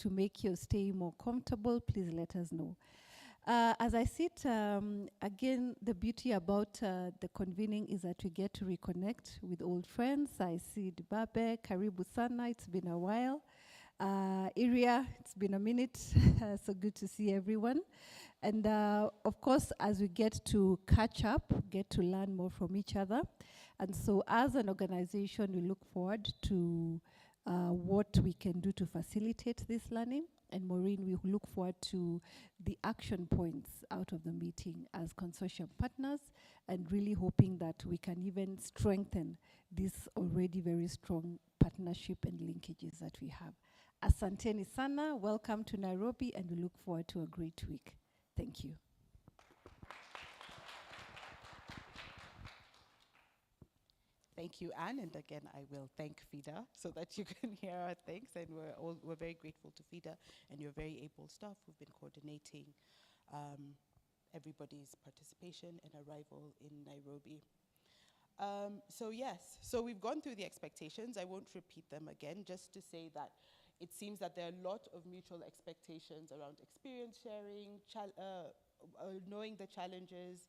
to make your stay more comfortable, please let us know. As I sit, again, the beauty about the convening is that we get to reconnect with old friends. I see Dibabe, Karibu Sana, it's been a while. Iria, it's been a minute, so good to see everyone. And of course, as we get to catch up, get to learn more from each other. And so as an organization, we look forward to what we can do to facilitate this learning. And Maureen, we look forward to the action points out of the meeting as consortium partners, and really hoping that we can even strengthen this already very strong partnership and linkages that we have. Asanteni sana, welcome to Nairobi, and we look forward to a great week. Thank you. Thank you, Anne, and again, I will thank FIDA so that you can hear our thanks, and we're very grateful to FIDA and your very able staff who've been coordinating everybody's participation and arrival in Nairobi. So we've gone through the expectations. I won't repeat them again, just to say that it seems that there are a lot of mutual expectations around experience sharing, knowing the challenges,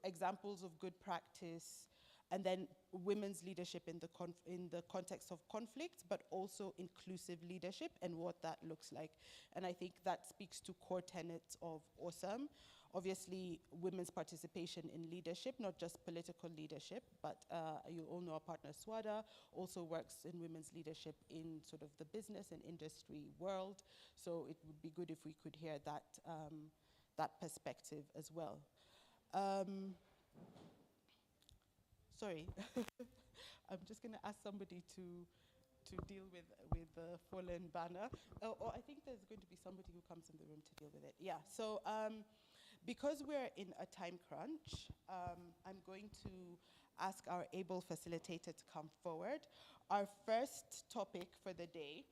examples of good practice, and then women's leadership in the context of conflict, but also inclusive leadership and what that looks like. And I think that speaks to core tenets of AWESOME. Obviously, women's participation in leadership, not just political leadership, but you all know our partner SWDA also works in women's leadership in sort of the business and industry world. So it would be good if we could hear that, that perspective as well. Sorry, I'm just going to ask somebody to deal with the fallen banner. Or I think there's going to be somebody who comes in the room to deal with it. Yeah, so because we're in a time crunch, I'm going to ask our able facilitator to come forward. Our first topic for the day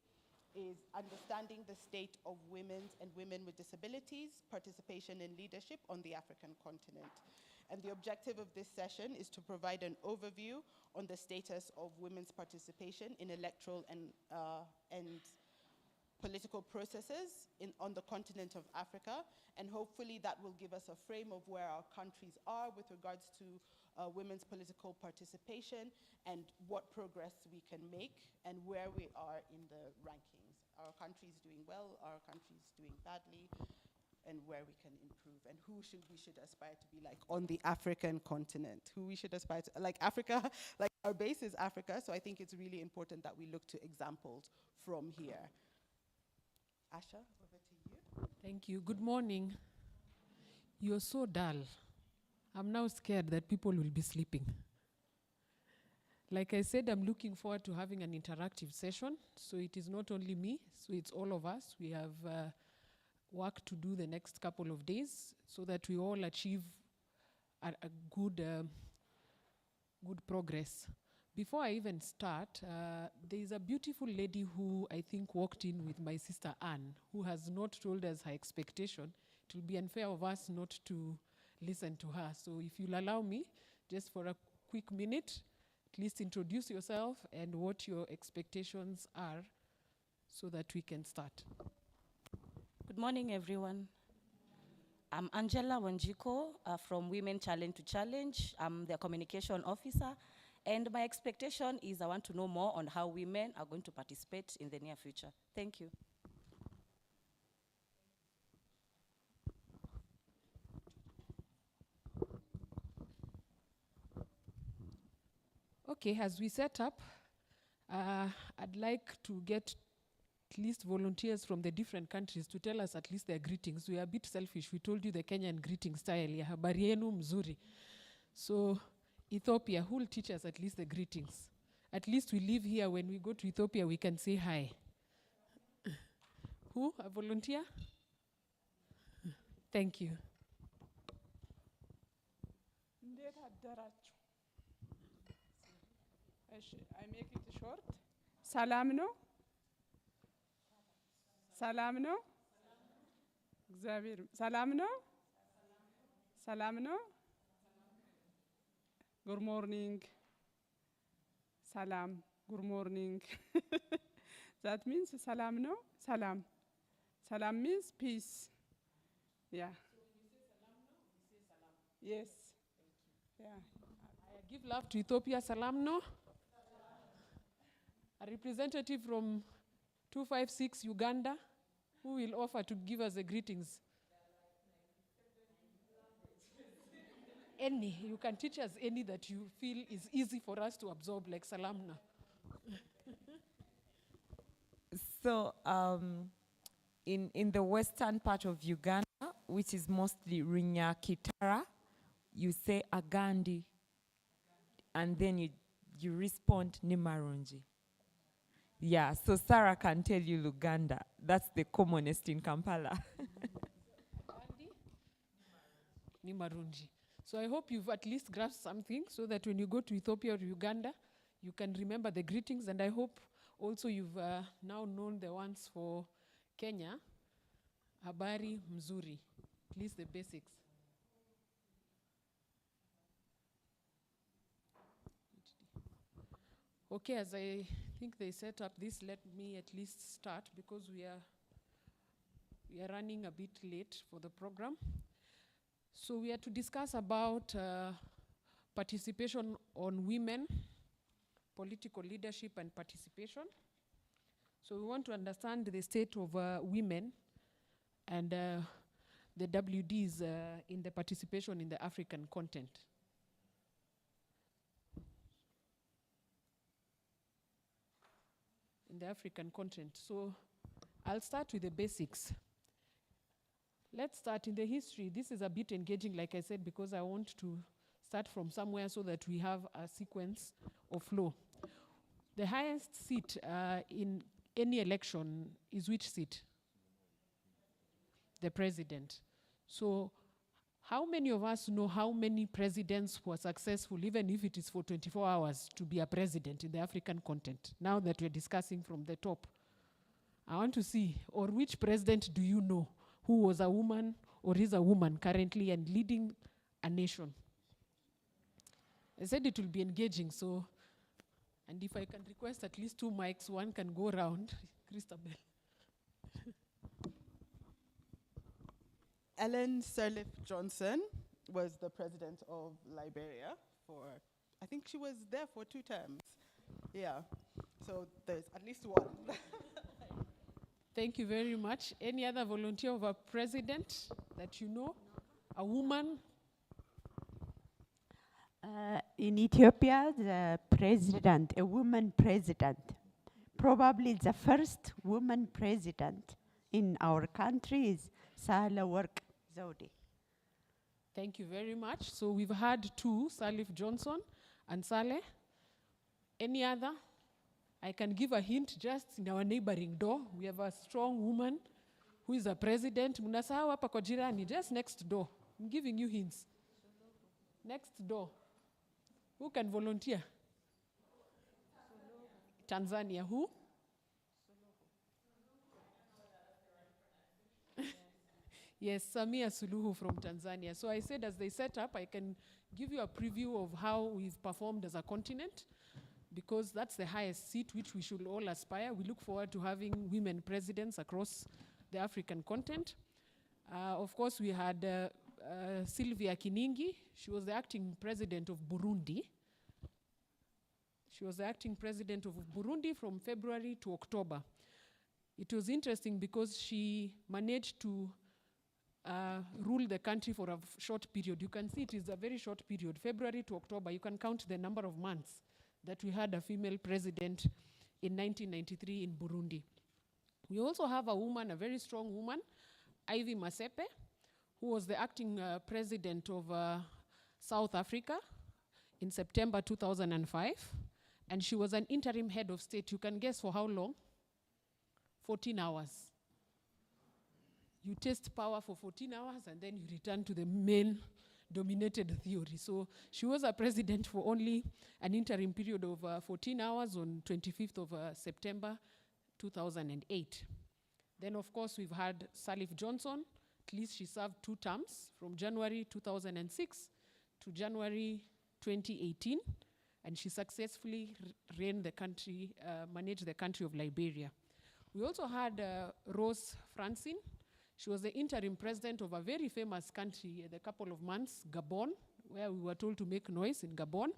is understanding the state of women's and women with disabilities, participation in leadership on the African continent. And the objective of this session is to provide an overview on the status of women's participation in electoral and political processes on the continent of Africa. And hopefully that will give us a frame of where our countries are with regards to women's political participation and what progress we can make and where we are in the rankings. Our country is doing well, our country is doing badly, and where we can improve, and who we should aspire to be like on the African continent, who we should aspire to, like Africa, like our base is Africa, so I think it's really important that we look to examples from here. Asha, over to you. Thank you. Good morning. You're so dull. I'm now scared that people will be sleeping. Like I said, I'm looking forward to having an interactive session, so it is not only me, so it's all of us. We have work to do the next couple of days so that we all achieve a good progress. Before I even start, there is a beautiful lady who I think walked in with my sister Anne, who has not told us her expectation. It will be unfair of us not to listen to her. So if you'll allow me, just for a quick minute, at least introduce yourself and what your expectations are so that we can start. Good morning, everyone. I'm Angela Wanjiko from Women Challenge to Challenge. I'm the communication officer, and my expectation is I want to know more on how women are going to participate in the near future. Thank you. Okay, as we set up, I'd like to get at least volunteers from the different countries to tell us at least their greetings. We are a bit selfish. We told you the Kenyan greeting style. Ya habari yenu mzuri. So Ethiopia, who will teach us at least the greetings? At least we live here. When we go to Ethiopia, we can say hi. Who? A volunteer? Thank you. I make it short. Salam no? Salam no? Salam no? Salam no? Good morning. Salam. Good morning. That means salam no? Salam. Salam means peace. Yeah. So when you say salam no, you say salam. Yes. Yeah. I give love to Ethiopia, salam no. A representative from 256 Uganda, who will offer to give us the greetings. Any, you can teach us any that you feel is easy for us to absorb, like salamna. So in the western part of Uganda, which is mostly Runyakitara, you say Agandi, and then you respond Nimarunji. Yeah, so Sarah can tell you Luganda. That's the commonest in Kampala. Nimarunji. So I hope you've at least grasped something so that when you go to Ethiopia or Uganda, you can remember the greetings. And I hope also you've now known the ones for Kenya. Habari mzuri. At least the basics. Okay, as I think they set up this, let me at least start because we are running a bit late for the program. So we are to discuss about participation on women, political leadership and participation. So we want to understand the state of women and the WDs in the participation in the African continent. In the African continent. So I'll start with the basics. Let's start in the history. This is a bit engaging, like I said, because I want to start from somewhere so that we have a sequence of flow. The highest seat in any election is which seat? The president. So how many of us know how many presidents were successful, even if it is for 24 hours, to be a president in the African continent? Now that we're discussing from the top, I want to see, or which president do you know who was a woman or is a woman currently and leading a nation? I said it will be engaging, so, and if I can request at least 2 mics, one can go around. Christabel. Ellen Sirleaf Johnson was the president of Liberia for, I think she was there for 2 terms. Yeah, so there's at least one. Thank you very much. Any other volunteer of a president that you know? A woman? In Ethiopia, the president, a woman president, probably the first woman president in our country is Sahle-Work Zewde. Thank you very much. So we've had 2, Sirleaf Johnson and Saleh. Any other? I can give a hint just in our neighboring door. We have a strong woman who is a president. Munasahau hapa kwa jirani, just next door. I'm giving you hints. Next door. Who can volunteer? Tanzania, who? Yes, Samia Suluhu from Tanzania. So I said as they set up, I can give you a preview of how we've performed as a continent, because that's the highest seat which we should all aspire. We look forward to having women presidents across the African continent. Of course, we had Sylvia Kiningi. She was the acting president of Burundi. She was the acting president of Burundi from February to October. It was interesting because she managed to rule the country for a short period. You can see it is a very short period, February to October. You can count the number of months that we had a female president in 1993 in Burundi. We also have a woman, a very strong woman, Ivy Masepe, who was the acting president of South Africa in September 2005. And she was an interim head of state. You can guess for how long? 14 hours. You test power for 14 hours and then you return to the main dominated theory. So she was a president for only an interim period of 14 hours on 25th of September 2008. Then of course we've had Sirleaf Johnson. At least she served 2 terms from January 2006 to January 2018. And she successfully ran the country, managed the country of Liberia. We also had Rose Francine. She was the interim president of a very famous country a couple of months, Gabon, where we were told to make noise in Gabon.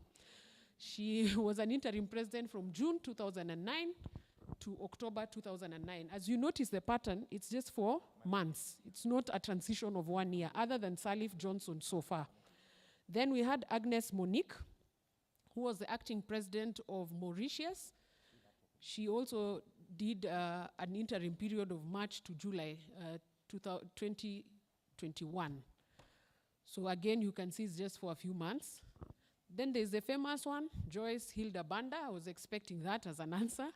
She was an interim president from June 2009 to October 2009. As you notice the pattern, it's just 4 months. It's not a transition of 1 year, other than Salif Johnson so far. Then we had Agnes Monique, who was the acting president of Mauritius. She also did an interim period of March to July 2021. So again, you can see it's just for a few months. Then there's the famous one, Joyce Hilda Banda. I was expecting that as an answer.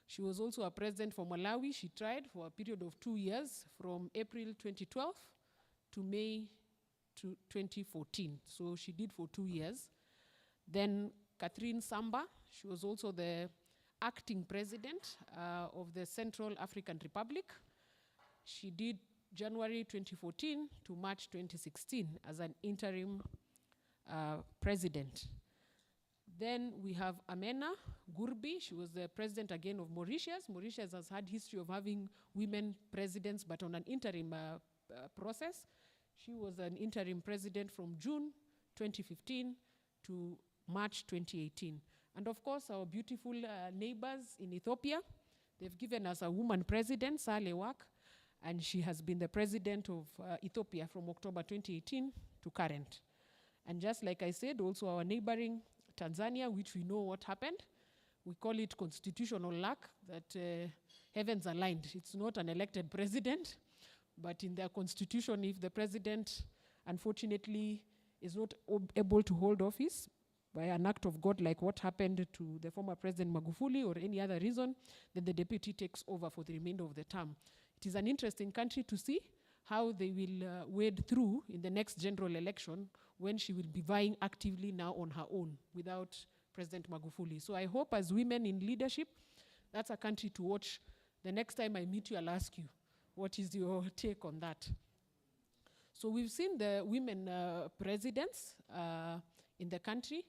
She was also a president for Malawi. She tried for a period of 2 years, from April 2012 to May 2014. So she did for 2 years. Then Catherine Samba, she was also the acting president of the Central African Republic. She did January 2014 to March 2016 as an interim president. Then we have Amena Gurbi. She was the president again of Mauritius. Mauritius has had history of having women presidents, but on an interim process. She was an interim president from June 2015 to March 2018. And of course, our beautiful neighbors in Ethiopia, they've given us a woman president, Sahle Work, and she has been the president of Ethiopia from October 2018 to current. And just like I said, also our neighboring Tanzania, which we know what happened, we call it constitutional luck, that heavens aligned. It's not an elected president, but in their constitution, if the president, unfortunately, is not able to hold office by an act of God, like what happened to the former President Magufuli or any other reason, then the deputy takes over for the remainder of the term. It is an interesting country to see how they will wade through in the next general election, when she will be vying actively now on her own without President Magufuli. So I hope, as women in leadership, that's a country to watch. The next time I meet you, I'll ask you, what is your take on that? So we've seen the women presidents in the country,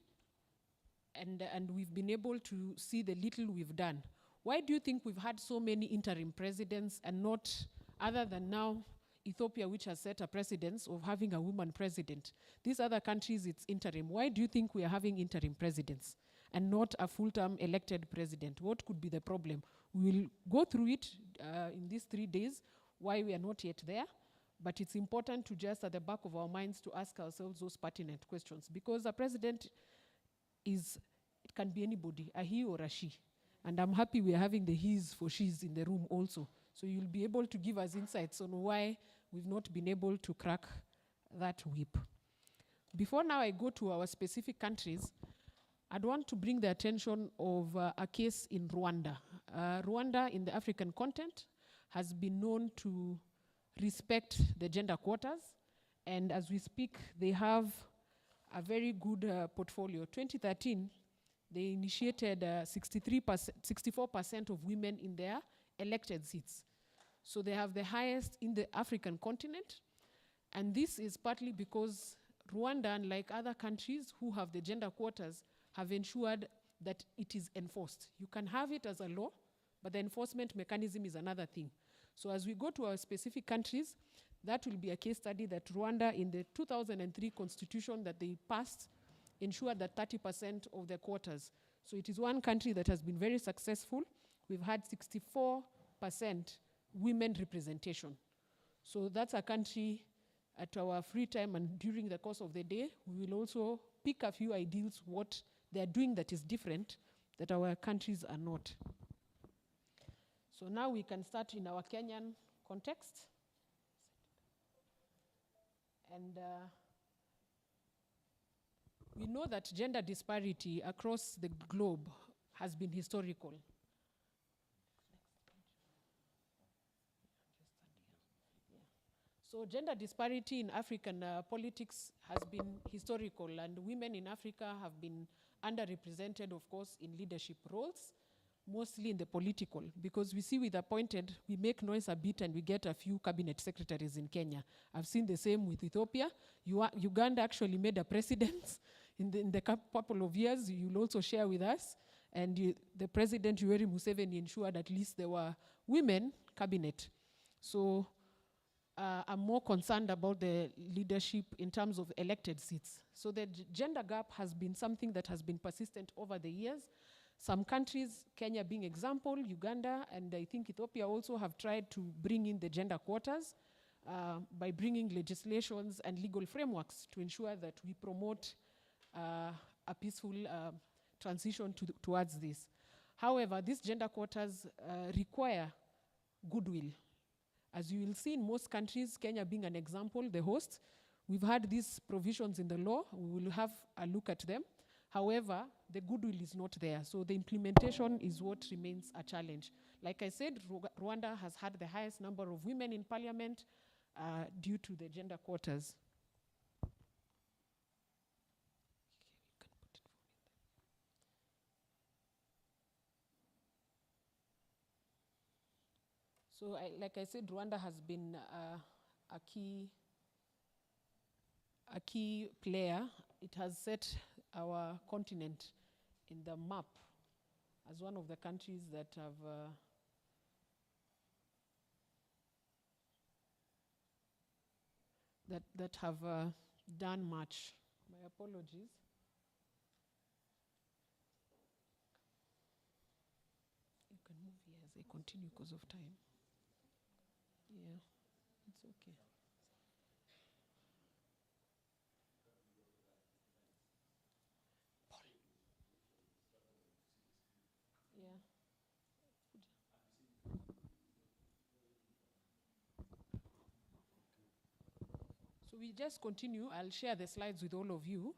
and we've been able to see the little we've done. Why do you think we've had so many interim presidents and not, other than now, Ethiopia, which has set a precedence of having a woman president? These other countries, it's interim. Why do you think we are having interim presidents and not a full-term elected president? What could be the problem? We will go through it in these 3 days, why we are not yet there. But it's important to just, at the back of our minds, to ask ourselves those pertinent questions. Because a president it can be anybody, a he or a she. And I'm happy we're having the he's for she's in the room also. So you'll be able to give us insights on why we've not been able to crack that whip. Before now I go to our specific countries, I'd want to bring the attention of a case in Rwanda. Rwanda, in the African continent, has been known to respect the gender quotas. And as we speak, they have a very good portfolio. 2013, they initiated 64% of women in their elected seats. So they have the highest in the African continent. And this is partly because Rwanda, unlike other countries who have the gender quotas, have ensured that it is enforced. You can have it as a law, but the enforcement mechanism is another thing. So as we go to our specific countries, that will be a case study that Rwanda, in the 2003 constitution that they passed, ensured that 30% of the quotas. So it is one country that has been very successful. We've had 64% women representation. So that's a country. At our free time and during the course of the day, we will also pick a few ideals, what they're doing that is different, that our countries are not. So now we can start in our Kenyan context. And we know that gender disparity across the globe has been historical. So gender disparity in African politics has been historical, and women in Africa have been underrepresented, of course, in leadership roles, mostly in the political, because we see with appointed, we make noise a bit and we get a few cabinet secretaries in Kenya. I've seen the same with Ethiopia. Uganda actually made a precedent in the couple of years. You'll also share with us. And the President, Yoweri Museveni, ensured at least there were women cabinet. So I'm more concerned about the leadership in terms of elected seats. So the gender gap has been something that has been persistent over the years. Some countries, Kenya being example, Uganda, and I think Ethiopia also have tried to bring in the gender quotas by bringing legislations and legal frameworks to ensure that we promote a peaceful transition towards this. However, these gender quotas require goodwill. As you will see in most countries, Kenya being an example, the host, we've had these provisions in the law. We will have a look at them. However, the goodwill is not there. So the implementation is what remains a challenge. Like I said, Rwanda has had the highest number of women in parliament due to the gender quotas. So like I said, Rwanda has been a key player. It has set our continent in the map as one of the countries that have done much. My apologies. You can move here as I continue because of time. Yeah, it's okay. Paul. Yeah. So we just continue. I'll share the slides with all of you.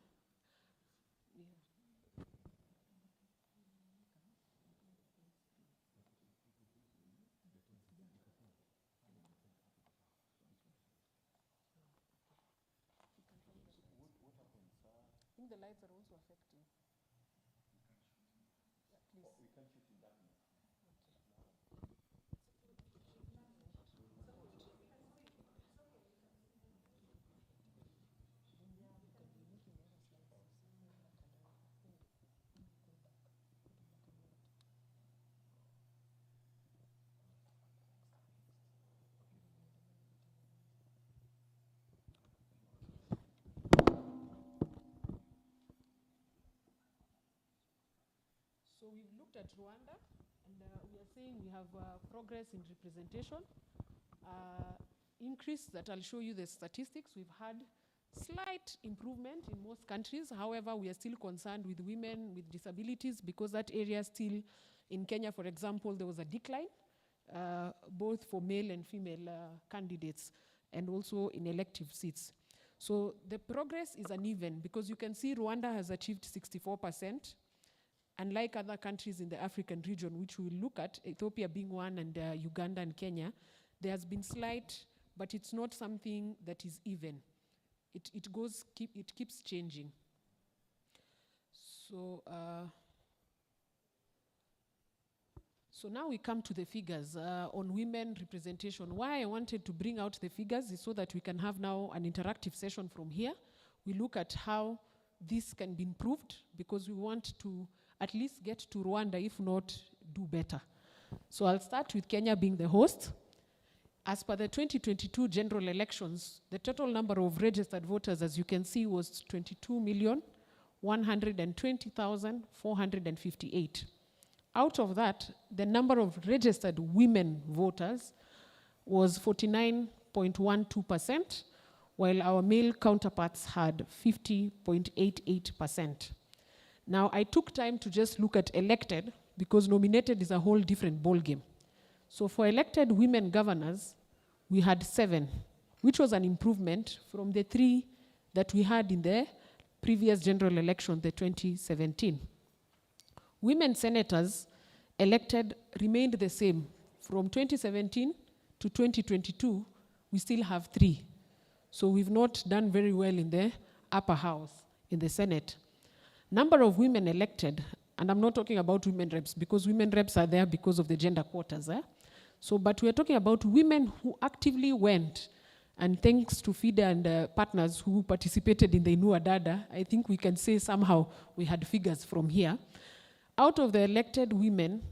I think the lights are also affecting. Yeah, please. We can shoot in that mode. So we've looked at Rwanda, and we are saying we have progress in representation, increase that I'll show you the statistics. We've had slight improvement in most countries. However, we are still concerned with women with disabilities because that area still, in Kenya, for example, there was a decline, both for male and female candidates, and also in elective seats. So the progress is uneven because you can see Rwanda has achieved 64%. Unlike other countries in the African region, which we'll look at, Ethiopia being one, and Uganda and Kenya, there has been slight, but it's not something that is even. It keeps changing. So now we come to the figures on women representation. Why I wanted to bring out the figures is so that we can have now an interactive session from here. We look at how this can be improved because we want to at least get to Rwanda, if not do better. So I'll start with Kenya being the host. As per the 2022 general elections, the total number of registered voters, as you can see, was 22,120,458. Out of that, the number of registered women voters was 49.12%, while our male counterparts had 50.88%. Now, I took time to just look at elected because nominated is a whole different ballgame. So for elected women governors, we had 7, which was an improvement from the 3 that we had in the previous general election, the 2017. Women senators elected remained the same. From 2017 to 2022, we still have 3. So we've not done very well in the upper house, in the Senate. Number of women elected, and I'm not talking about women reps because women reps are there because of the gender quotas. So, but we're talking about women who actively went, and thanks to FIDA and partners who participated in the NUWODU, I think we can say somehow we had figures from here. out of the elected women,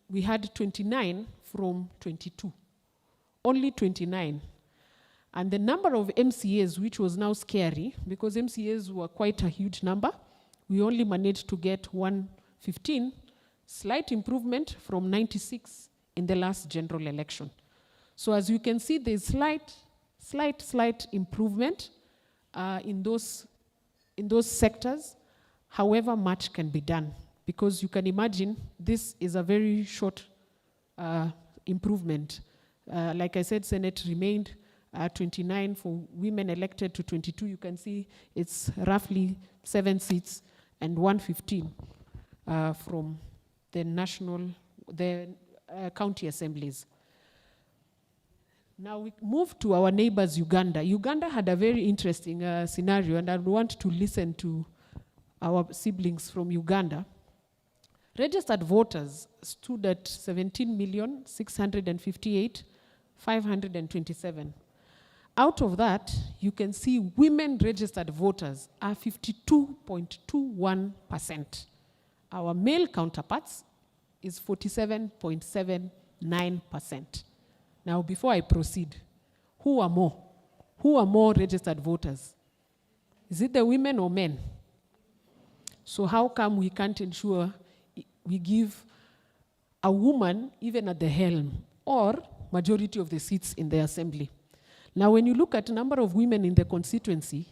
we had 29 from 22. Only 29. And the number of MCAs, which was now scary, because MCAs were quite a huge number, we only managed to get 115, slight improvement from 96 in the last general election. So as you can see, there's slight improvement in those sectors. However, much can be done, because you can imagine this is a very short improvement. Like I said, Senate remained 29 for women elected to 22. You can see it's roughly 7 seats and 115 from the county assemblies. Now we move to our neighbors, Uganda. Uganda had a very interesting scenario, and I want to listen to our siblings from Uganda. Registered voters stood at 17,658,527. Out of that, you can see women registered voters are 52.21%. Our male counterparts is 47.79%. Now, before I proceed, who are more? Who are more registered voters? Is it the women or men? So how come we can't ensure we give a woman even at the helm or majority of the seats in the assembly? Now, when you look at the number of women in the constituency,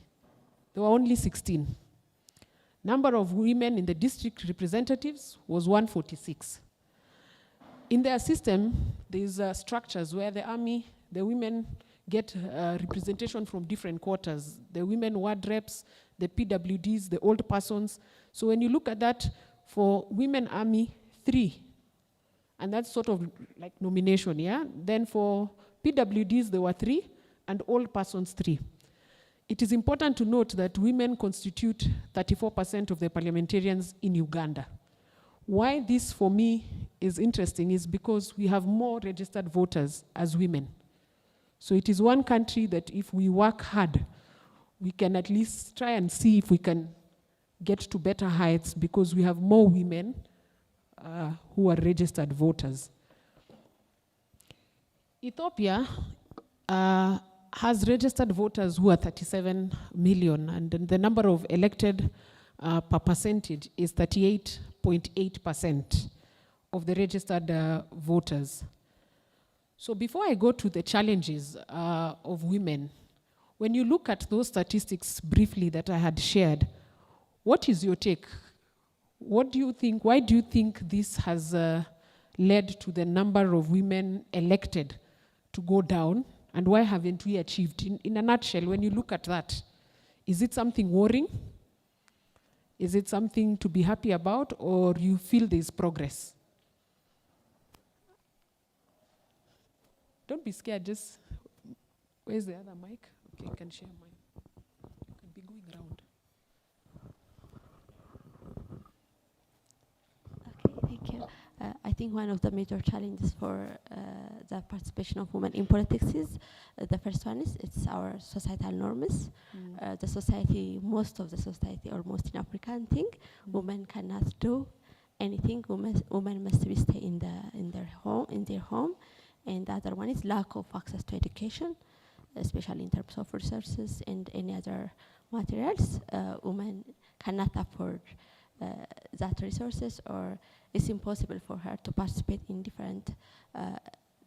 there were only 16. Number of women in the district representatives was 146. In their system, there's structures where the army, the women get representation from different quarters. The women ward reps, the PWDs, the old persons. So when you look at that, for women army, 3. And that's sort of like nomination, yeah? Then for PWDs, there were 3, and old persons 3. It is important to note that women constitute 34% of the parliamentarians in Uganda. Why this, for me, is interesting is because we have more registered voters as women. So it is one country that if we work hard, we can at least try and see if we can get to better heights, because we have more women who are registered voters. Ethiopia has registered voters who are 37 million, and the number of elected per percentage is 38.8% of the registered voters. So before I go to the challenges of women, when you look at those statistics briefly that I had shared, what is your take? What do you think, why do you think this has led to the number of women elected to go down, and why haven't we achieved? In a nutshell, when you look at that, is it something worrying? Is it something to be happy about, or you feel there's progress? Don't be scared, just, where's the other mic? Okay, you can share mine. You can be going around. Okay, thank you. I think one of the major challenges for the participation of women in politics is, the first one is, it's our societal norms. The society, most of the society, or most in African think, women cannot do anything. Women must be stay in their home. And the other one is lack of access to education, especially in terms of resources and any other materials. Women cannot afford that resources, or it's impossible for her to participate in different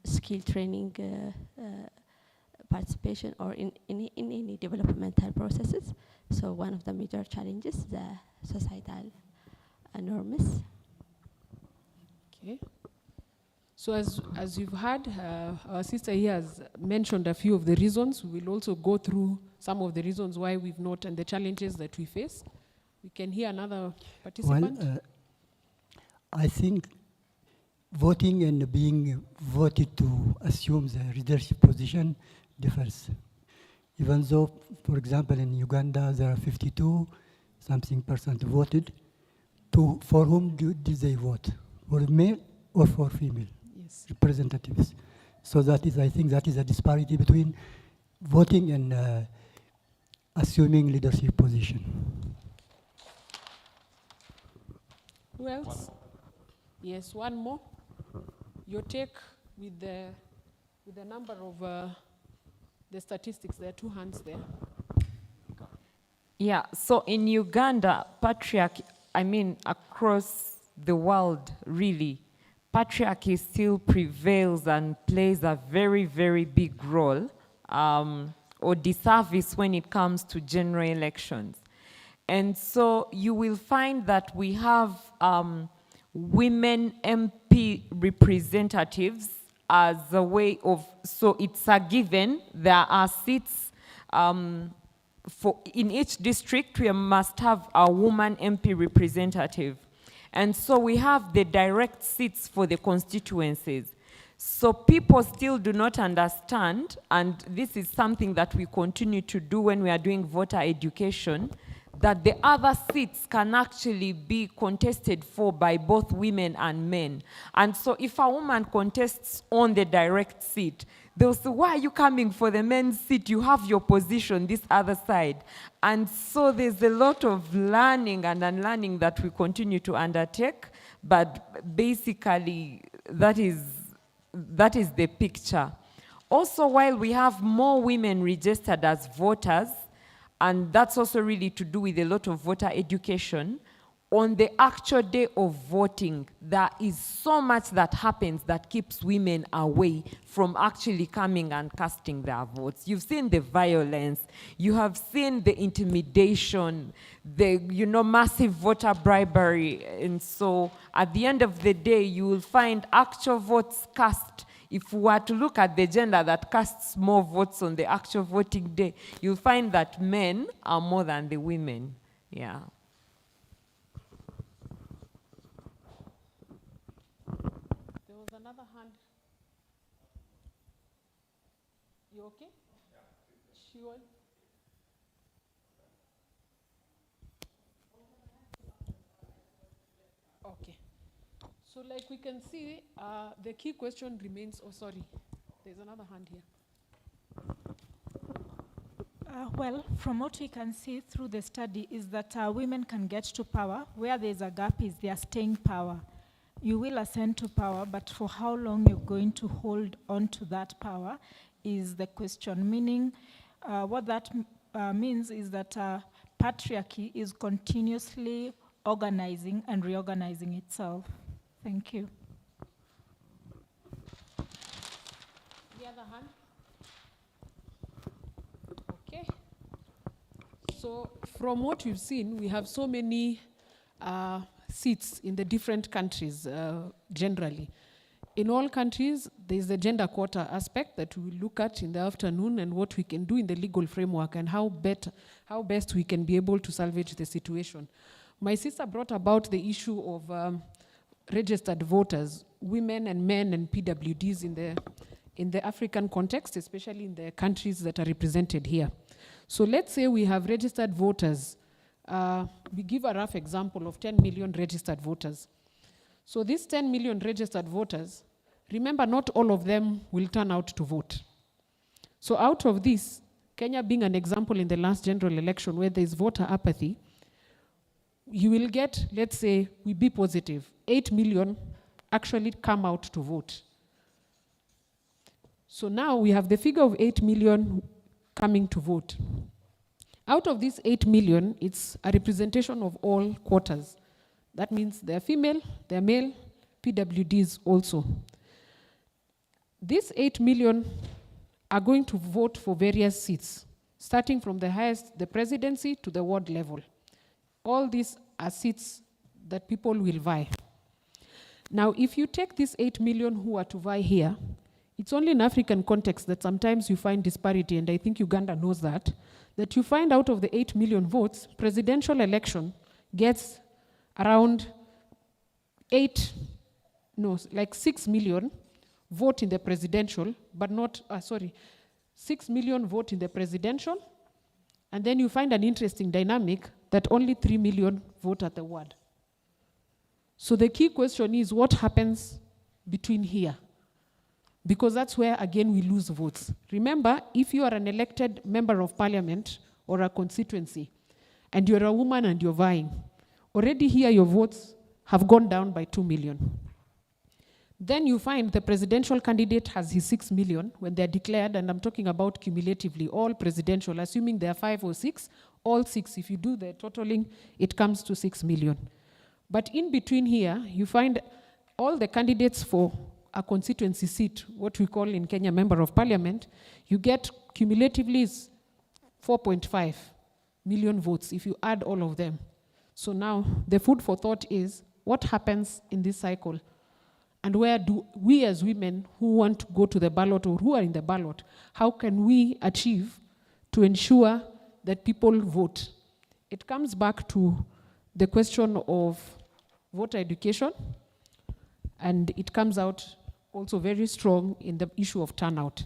skill training participation, or in any developmental processes. So one of the major challenges, the societal norms. Okay. So as you've heard, our sister here has mentioned a few of the reasons. We will also go through some of the reasons why we've not, and the challenges that we face. We can hear another participant. Well, I think voting and being voted to assume the leadership position differs. Even though, for example, in Uganda, there are 52% voted, for whom did they vote? For male or for female? Yes. Representatives. So that is, I think that is a disparity between voting and assuming leadership position. Who else? Yes, one more. Your take with the number of the statistics. There are two hands there. Yeah, so in Uganda, patriarchy, I mean, across the world, really, patriarchy still prevails and plays a very, very big role or disservice when it comes to general elections. And so you will find that we have women MP representatives as a way of, so it's a given, there are seats in each district, we must have a woman MP representative. And so we have the direct seats for the constituencies. So people still do not understand, and this is something that we continue to do when we are doing voter education, that the other seats can actually be contested for by both women and men. And so if a woman contests on the direct seat, they'll say, why are you coming for the men's seat? You have your position, this other side. And so there's a lot of learning and unlearning that we continue to undertake, but basically that is the picture. Also, while we have more women registered as voters, and that's also really to do with a lot of voter education, on the actual day of voting, there is so much that happens that keeps women away from actually coming and casting their votes. You've seen the violence, you have seen the intimidation, the massive voter bribery, and so at the end of the day, you will find actual votes cast. If we were to look at the gender that casts more votes on the actual voting day, you'll find that men are more than the women. Yeah. There was another hand. You okay? She went. Okay. So like we can see, the key question remains, oh sorry, there's another hand here. Well, from what we can see through the study is that women can get to power. Where there's a gap is their staying power. You will ascend to power, but for how long you're going to hold on to that power is the question. Meaning, what that means is that patriarchy is continuously organizing and reorganizing itself. Thank you. The other hand. Okay. So from what we've seen, we have so many seats in the different countries generally. In all countries, there's the gender quota aspect that we will look at in the afternoon and what we can do in the legal framework and how best we can be able to salvage the situation. My sister brought about the issue of registered voters, women and men and PWDs in the African context, especially in the countries that are represented here. So let's say we have registered voters. We give a rough example of 10 million registered voters. So these 10 million registered voters, remember not all of them will turn out to vote. So out of this, Kenya being an example in the last general election where there is voter apathy, you will get, let's say, we be positive, 8 million actually come out to vote. So now we have the figure of 8 million coming to vote. Out of these 8 million, it's a representation of all quotas. That means they're female, they're male, PWDs also. These 8 million are going to vote for various seats, starting from the highest, the presidency, to the ward level. All these are seats that people will vie. Now, if you take these 8 million who are to vie here, it's only in African context that sometimes you find disparity, and I think Uganda knows that you find out of the 8 million votes, presidential election gets around 6 million vote in the presidential, but not, 6 million vote in the presidential, and then you find an interesting dynamic that only 3 million vote at the ward. So the key question is what happens between here? Because that's where, again, we lose votes. Remember, if you are an elected member of parliament or a constituency, and you're a woman and you're vying, already here your votes have gone down by 2 million. Then you find the presidential candidate has his 6 million when they're declared, and I'm talking about cumulatively, all presidential, assuming there are 5 or 6, all 6, if you do the totaling, it comes to 6 million. But in between here, you find all the candidates for a constituency seat, what we call in Kenya member of parliament, you get cumulatively is 4.5 million votes if you add all of them. So now the food for thought is, what happens in this cycle? And where do we as women who want to go to the ballot or who are in the ballot, how can we achieve to ensure that people vote? It comes back to the question of voter education, and it comes out also very strong in the issue of turnout.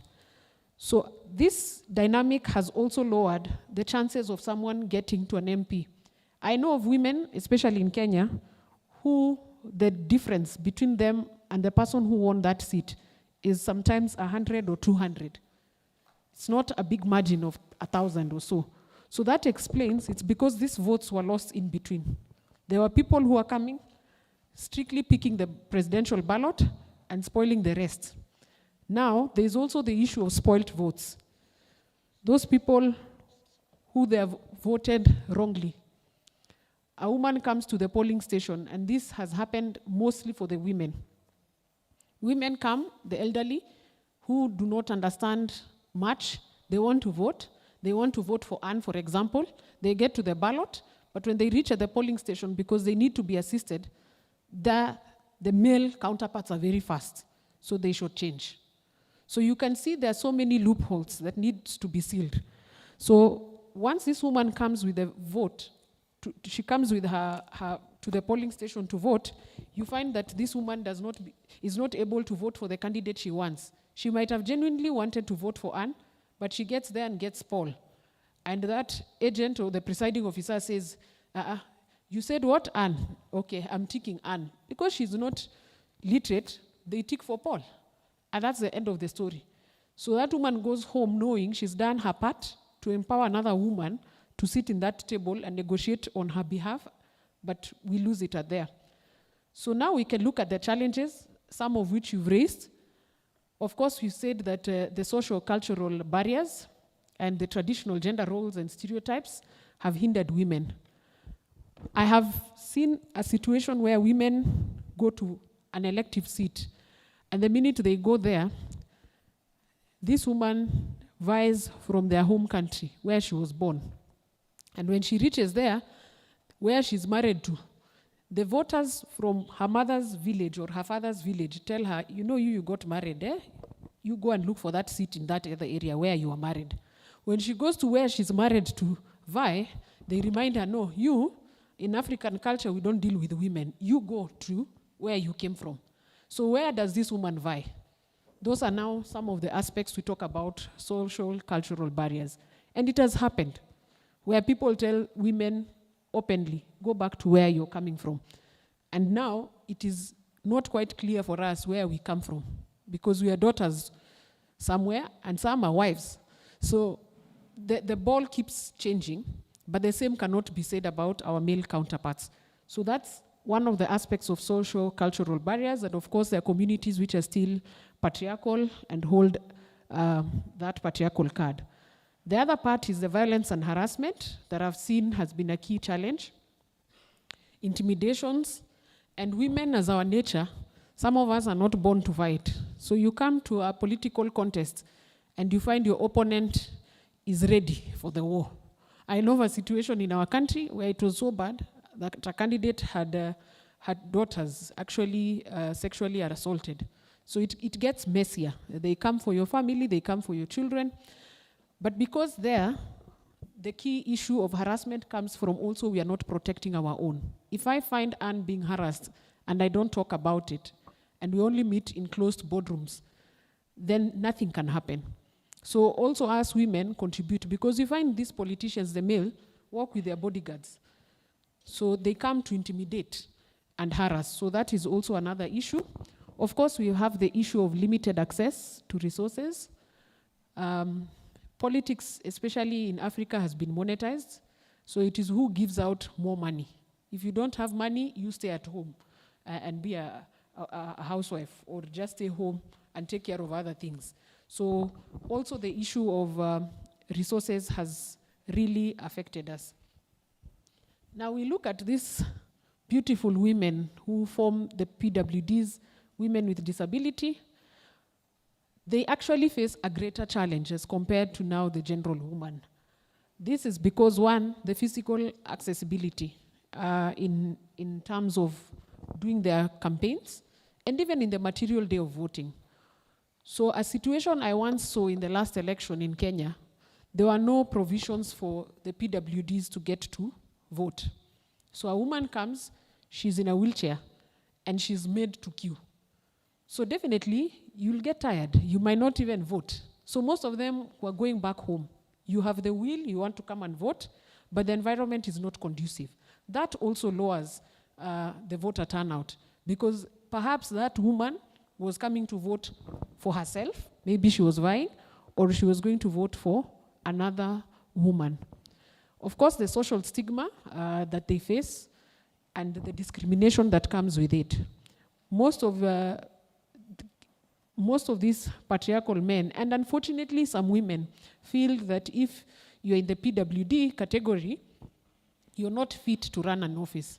So this dynamic has also lowered the chances of someone getting to an MP. I know of women, especially in Kenya, who the difference between them and the person who won that seat is sometimes 100 or 200. It's not a big margin of 1,000 or so. So that explains, it's because these votes were lost in between. There were people who are coming, strictly picking the presidential ballot and spoiling the rest. Now, there is also the issue of spoiled votes. Those people who they have voted wrongly. A woman comes to the polling station, and this has happened mostly for the women. Women come, the elderly, who do not understand much. They want to vote. They want to vote for Anne, for example. They get to the ballot, but when they reach at the polling station, because they need to be assisted, the male counterparts are very fast, so they should change. So you can see there are so many loopholes that needs to be sealed. So once this woman comes with a vote, she comes with her to the polling station to vote, you find that this woman is not able to vote for the candidate she wants. She might have genuinely wanted to vote for Anne, but she gets there and gets Paul. And that agent or the presiding officer says, you said what, Anne? Okay, I'm ticking Anne. Because she's not literate, they tick for Paul. And that's the end of the story. So that woman goes home knowing she's done her part to empower another woman to sit in that table and negotiate on her behalf, but we lose it at there. So now we can look at the challenges, some of which you've raised. Of course, we said that the social-cultural barriers and the traditional gender roles and stereotypes have hindered women. I have seen a situation where women go to an elective seat, and the minute they go there, this woman vies from their home country, where she was born. And when she reaches there, where she's married to, the voters from her mother's village or her father's village tell her, you know, you got married, eh? You go and look for that seat in that other area where you are married. When she goes to where she's married to vie, they remind her, no, you, in African culture, we don't deal with women. You go to where you came from. So where does this woman vie? Those are now some of the aspects we talk about, social, cultural barriers. And it has happened, where people tell women openly, go back to where you're coming from. And now it is not quite clear for us where we come from, because we are daughters somewhere and some are wives. So the ball keeps changing, but the same cannot be said about our male counterparts. So that's one of the aspects of social cultural barriers, and of course there are communities which are still patriarchal and hold that patriarchal card. The other part is the violence and harassment that I've seen has been a key challenge. Intimidations, and women as our nature, some of us are not born to fight. So you come to a political contest and you find your opponent is ready for the war. I know of a situation in our country where it was so bad that a candidate had daughters actually sexually assaulted. So it gets messier. They come for your family, they come for your children. But because there, the key issue of harassment comes from also we are not protecting our own. If I find Anne being harassed and I don't talk about it, and we only meet in closed boardrooms, then nothing can happen. So also us women contribute, because you find these politicians, the male, work with their bodyguards. So they come to intimidate and harass. So that is also another issue. Of course, we have the issue of limited access to resources. Politics, especially in Africa, has been monetized. So it is who gives out more money. If you don't have money, you stay at home. and be a housewife, or just stay home and take care of other things. So also the issue of resources has really affected us. Now we look at these beautiful women who form the PWDs, women with disability. They actually face a greater challenge as compared to now the general woman. This is because, one, the physical accessibility in terms of doing their campaigns, and even in the material day of voting. So a situation I once saw in the last election in Kenya, there were no provisions for the PWDs to get to vote. So a woman comes, she's in a wheelchair, and she's made to queue. So definitely, you'll get tired. You might not even vote. So most of them were going back home. You have the will, you want to come and vote, but the environment is not conducive. That also lowers the voter turnout, because perhaps that woman was coming to vote for herself, maybe she was vying, or she was going to vote for another woman. Of course, the social stigma that they face and the discrimination that comes with it. Most of these patriarchal men, and unfortunately some women, feel that if you're in the PWD category, you're not fit to run an office.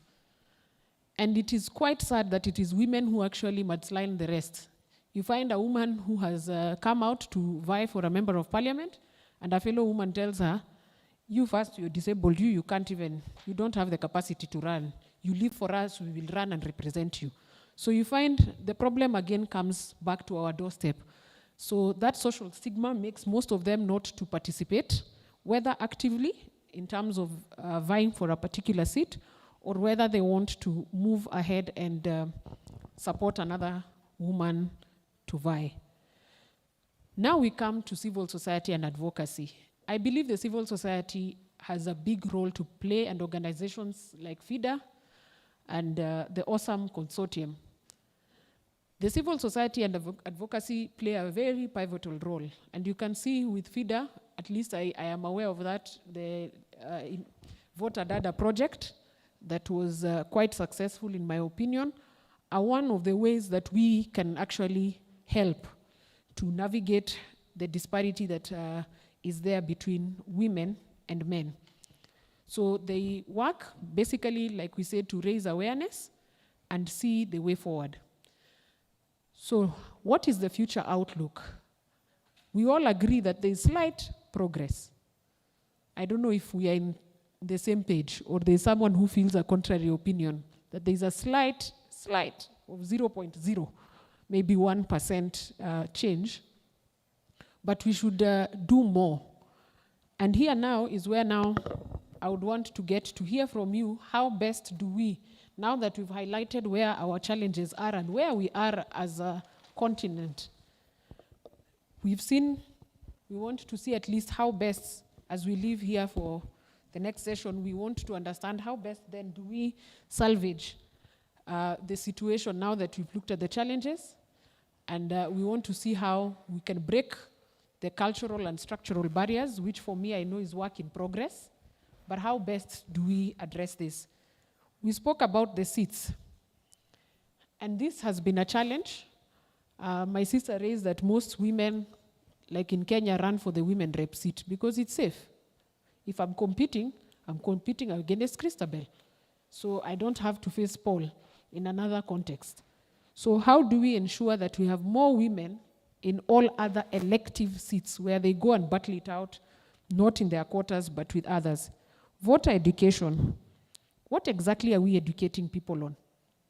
And it is quite sad that it is women who actually mudslide the rest. You find a woman who has come out to vie for a member of parliament, and a fellow woman tells her, you first, you're disabled, you don't have the capacity to run. You live for us, we will run and represent you. So you find the problem again comes back to our doorstep. So that social stigma makes most of them not to participate, whether actively in terms of vying for a particular seat, or whether they want to move ahead and support another woman to vie. Now we come to civil society and advocacy. I believe the civil society has a big role to play, and organizations like FIDA and the AWESOME consortium. The civil society and advocacy play a very pivotal role. And you can see with FIDA, at least I am aware of that, the Voter Data project that was quite successful in my opinion, are one of the ways that we can actually help to navigate the disparity that is there between women and men. So they work basically, like we said, to raise awareness and see the way forward. So what is the future outlook? We all agree that there is slight progress. I don't know if we are in the same page, or there's someone who feels a contrary opinion, that there's a slight of 0.0, maybe 1% change, but we should do more. And here now is where now I would want to get to hear from you, how best do we, now that we've highlighted where our challenges are and where we are as a continent, we want to see at least how best, as we live here for the next session, we want to understand how best then do we salvage the situation now that we've looked at the challenges, and we want to see how we can break the cultural and structural barriers, which for me I know is work in progress, but how best do we address this? We spoke about the seats, and this has been a challenge. My sister raised that most women, like in Kenya, run for the women rep seat because it's safe. If I'm competing against Christabel. So I don't have to face Paul in another context. So how do we ensure that we have more women in all other elective seats where they go and battle it out, not in their quotas, but with others? Voter education. What exactly are we educating people on?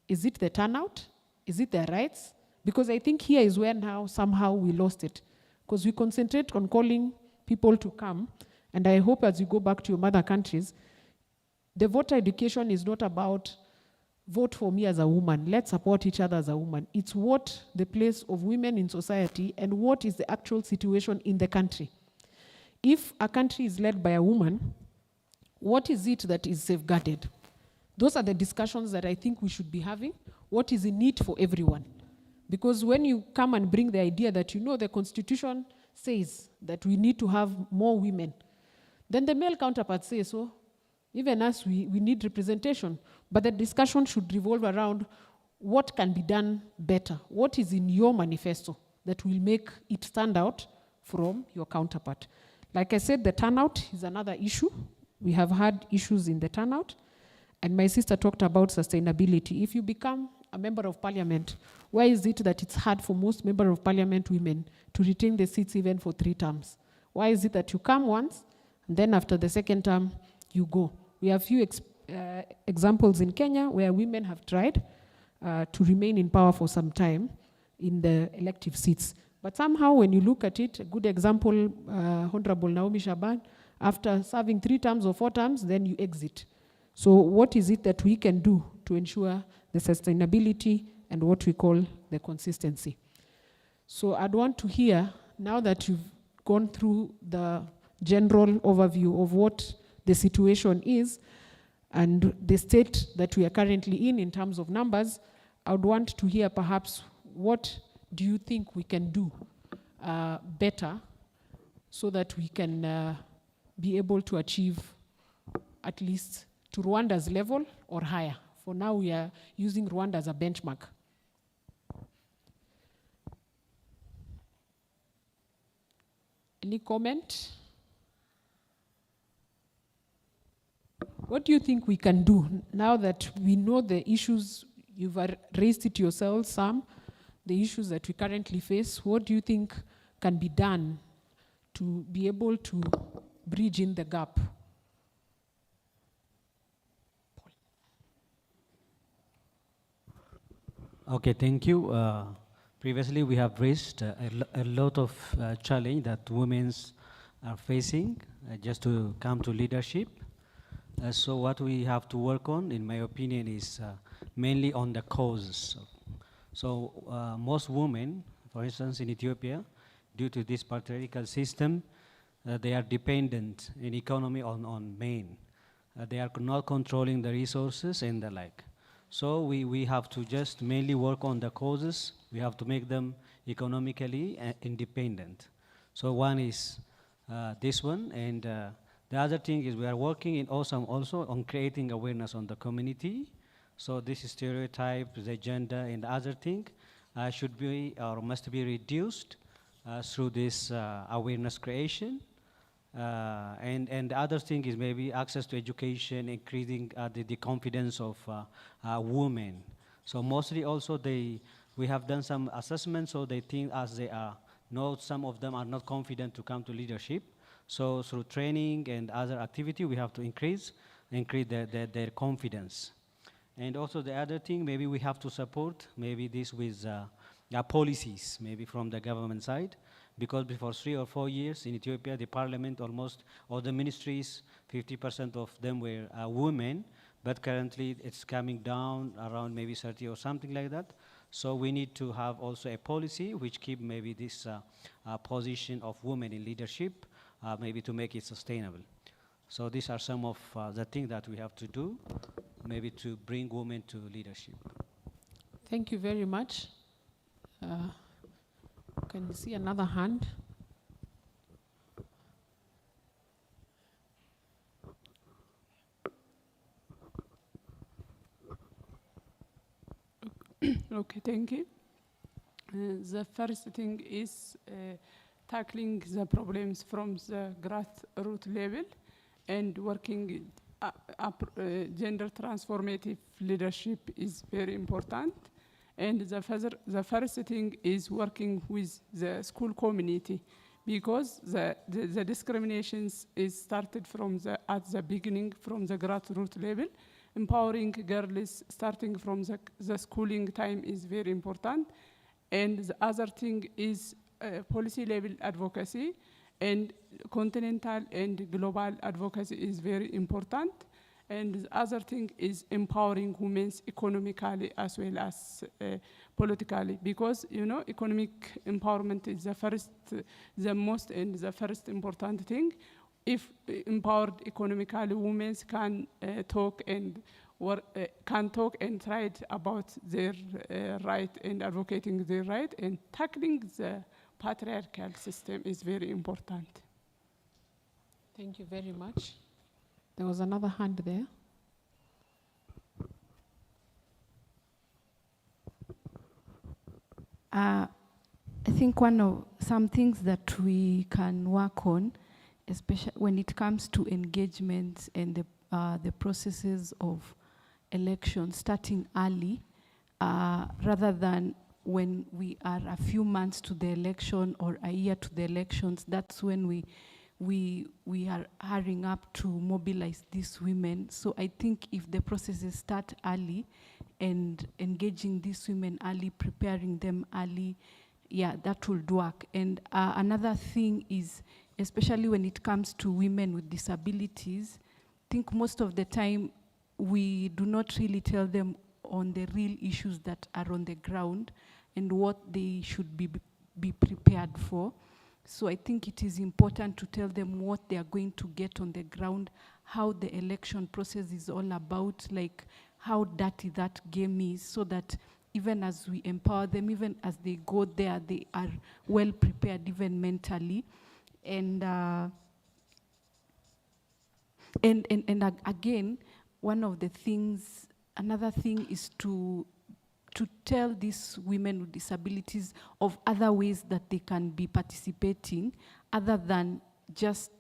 Is it the turnout? Is it their rights? Because I think here is where now somehow we lost it. Because we concentrate on calling people to come, and I hope as you go back to your mother countries, the voter education is not about vote for me as a woman, let's support each other as a woman. It's what the place of women in society and what is the actual situation in the country. If a country is led by a woman, what is it that is safeguarded? Those are the discussions that I think we should be having. What is in it for everyone? Because when you come and bring the idea that, the Constitution says that we need to have more women, then the male counterparts say so. Even us, we need representation. But the discussion should revolve around what can be done better? What is in your manifesto that will make it stand out from your counterpart? Like I said, the turnout is another issue. We have had issues in the turnout. And my sister talked about sustainability. If you become a member of parliament, why is it that it's hard for most member of parliament women to retain the seats even for 3 terms? Why is it that you come once, and then after the second term, you go? We have few examples in Kenya where women have tried to remain in power for some time in the elective seats. But somehow when you look at it, a good example, Honorable Naomi Shaban, after serving 3 terms or 4 terms, then you exit. So what is it that we can do to ensure the sustainability and what we call the consistency? So I'd want to hear, now that you've gone through the general overview of what the situation is and the state that we are currently in terms of numbers, I would want to hear perhaps what do you think we can do better so that we can be able to achieve at least to Rwanda's level or higher. For now, we are using Rwanda as a benchmark. Any comment? What do you think we can do now that we know the issues? You've raised it yourself, some, the issues that we currently face. What do you think can be done to be able to bridge in the gap? Okay, thank you. Previously, we have raised a lot of challenge that women are facing just to come to leadership. So what we have to work on, in my opinion, is mainly on the causes. So most women, for instance, in Ethiopia, due to this patriarchal system, they are dependent in economy on men. They are not controlling the resources and the like. So we have to just mainly work on the causes. We have to make them economically independent. So one is this one, and the other thing is we are working in AWESOME also on creating awareness on the community. So this stereotype, the gender, and the other thing should be or must be reduced through this awareness creation. And the other thing is maybe access to education, increasing the confidence of women. So mostly also we have done some assessments, so they think as they are, some of them are not confident to come to leadership. So through training and other activity, we have to increase their confidence. And also the other thing, maybe we have to support maybe this with policies, maybe from the government side. Because before 3 or 4 years in Ethiopia, the parliament almost, all the ministries, 50% of them were women, but currently it's coming down around maybe 30 or something like that. So we need to have also a policy which keep maybe this position of women in leadership, maybe to make it sustainable. So these are some of the things that we have to do, maybe to bring women to leadership. Thank you very much. Can you see another hand? Okay, thank you. The first thing is tackling the problems from the grassroots level and working gender transformative leadership is very important. And the first thing is working with the school community, because the discriminations is started from at the beginning, from the grassroots level. Empowering girls starting from the schooling time is very important. And the other thing is policy level advocacy, and continental and global advocacy is very important. And the other thing is empowering women economically as well as politically, because economic empowerment is the most and the first important thing. If empowered economically, women can talk and write about their right and advocating their right, and tackling the patriarchal system is very important. Thank you very much. There was another hand there. I think one of some things that we can work on, especially when it comes to engagement and the processes of elections, starting early, rather than when we are a few months to the election or a year to the elections. That's when we are hurrying up to mobilize these women. So I think if the processes start early and engaging these women early, preparing them early, yeah, that would work. And another thing is, especially when it comes to women with disabilities, I think most of the time we do not really tell them on the real issues that are on the ground and what they should be prepared for. So I think it is important to tell them what they are going to get on the ground, how the election process is all about, like how dirty that game is, so that even as we empower them, even as they go there, they are well prepared, even mentally. And again, one of the things, another thing is to tell these women with disabilities of other ways that they can be participating, other than just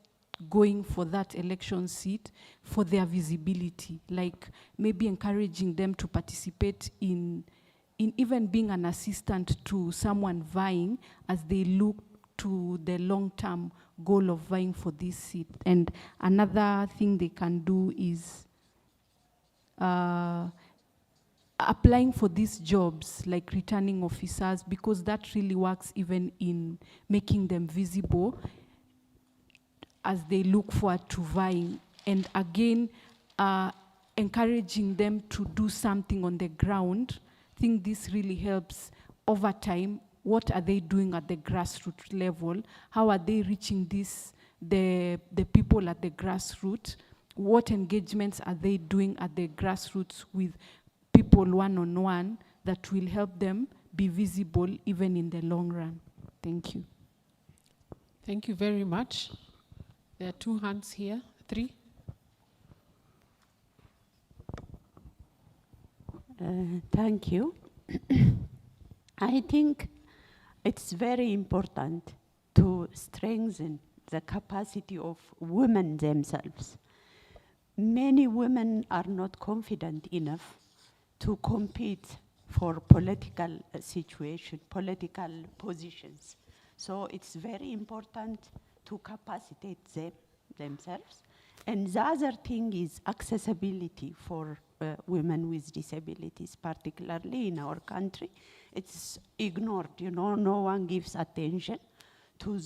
going for that election seat, for their visibility, like maybe encouraging them to participate in even being an assistant to someone vying as they look to the long-term goal of vying for this seat. And another thing they can do is applying for these jobs, like returning officers, because that really works even in making them visible as they look forward to vying. And again, encouraging them to do something on the ground. I think this really helps over time. What are they doing at the grassroots level? How are they reaching the people at the grassroots? What engagements are they doing at the grassroots with people one-on-one that will help them be visible even in the long run? Thank you. Thank you very much. There are 2 hands here, 3. Thank you. I think it's very important to strengthen the capacity of women themselves. Many women are not confident enough to compete for political political positions. So it's very important to capacitate themselves. And the other thing is accessibility for women with disabilities, particularly in our country. It's ignored, no one gives attention to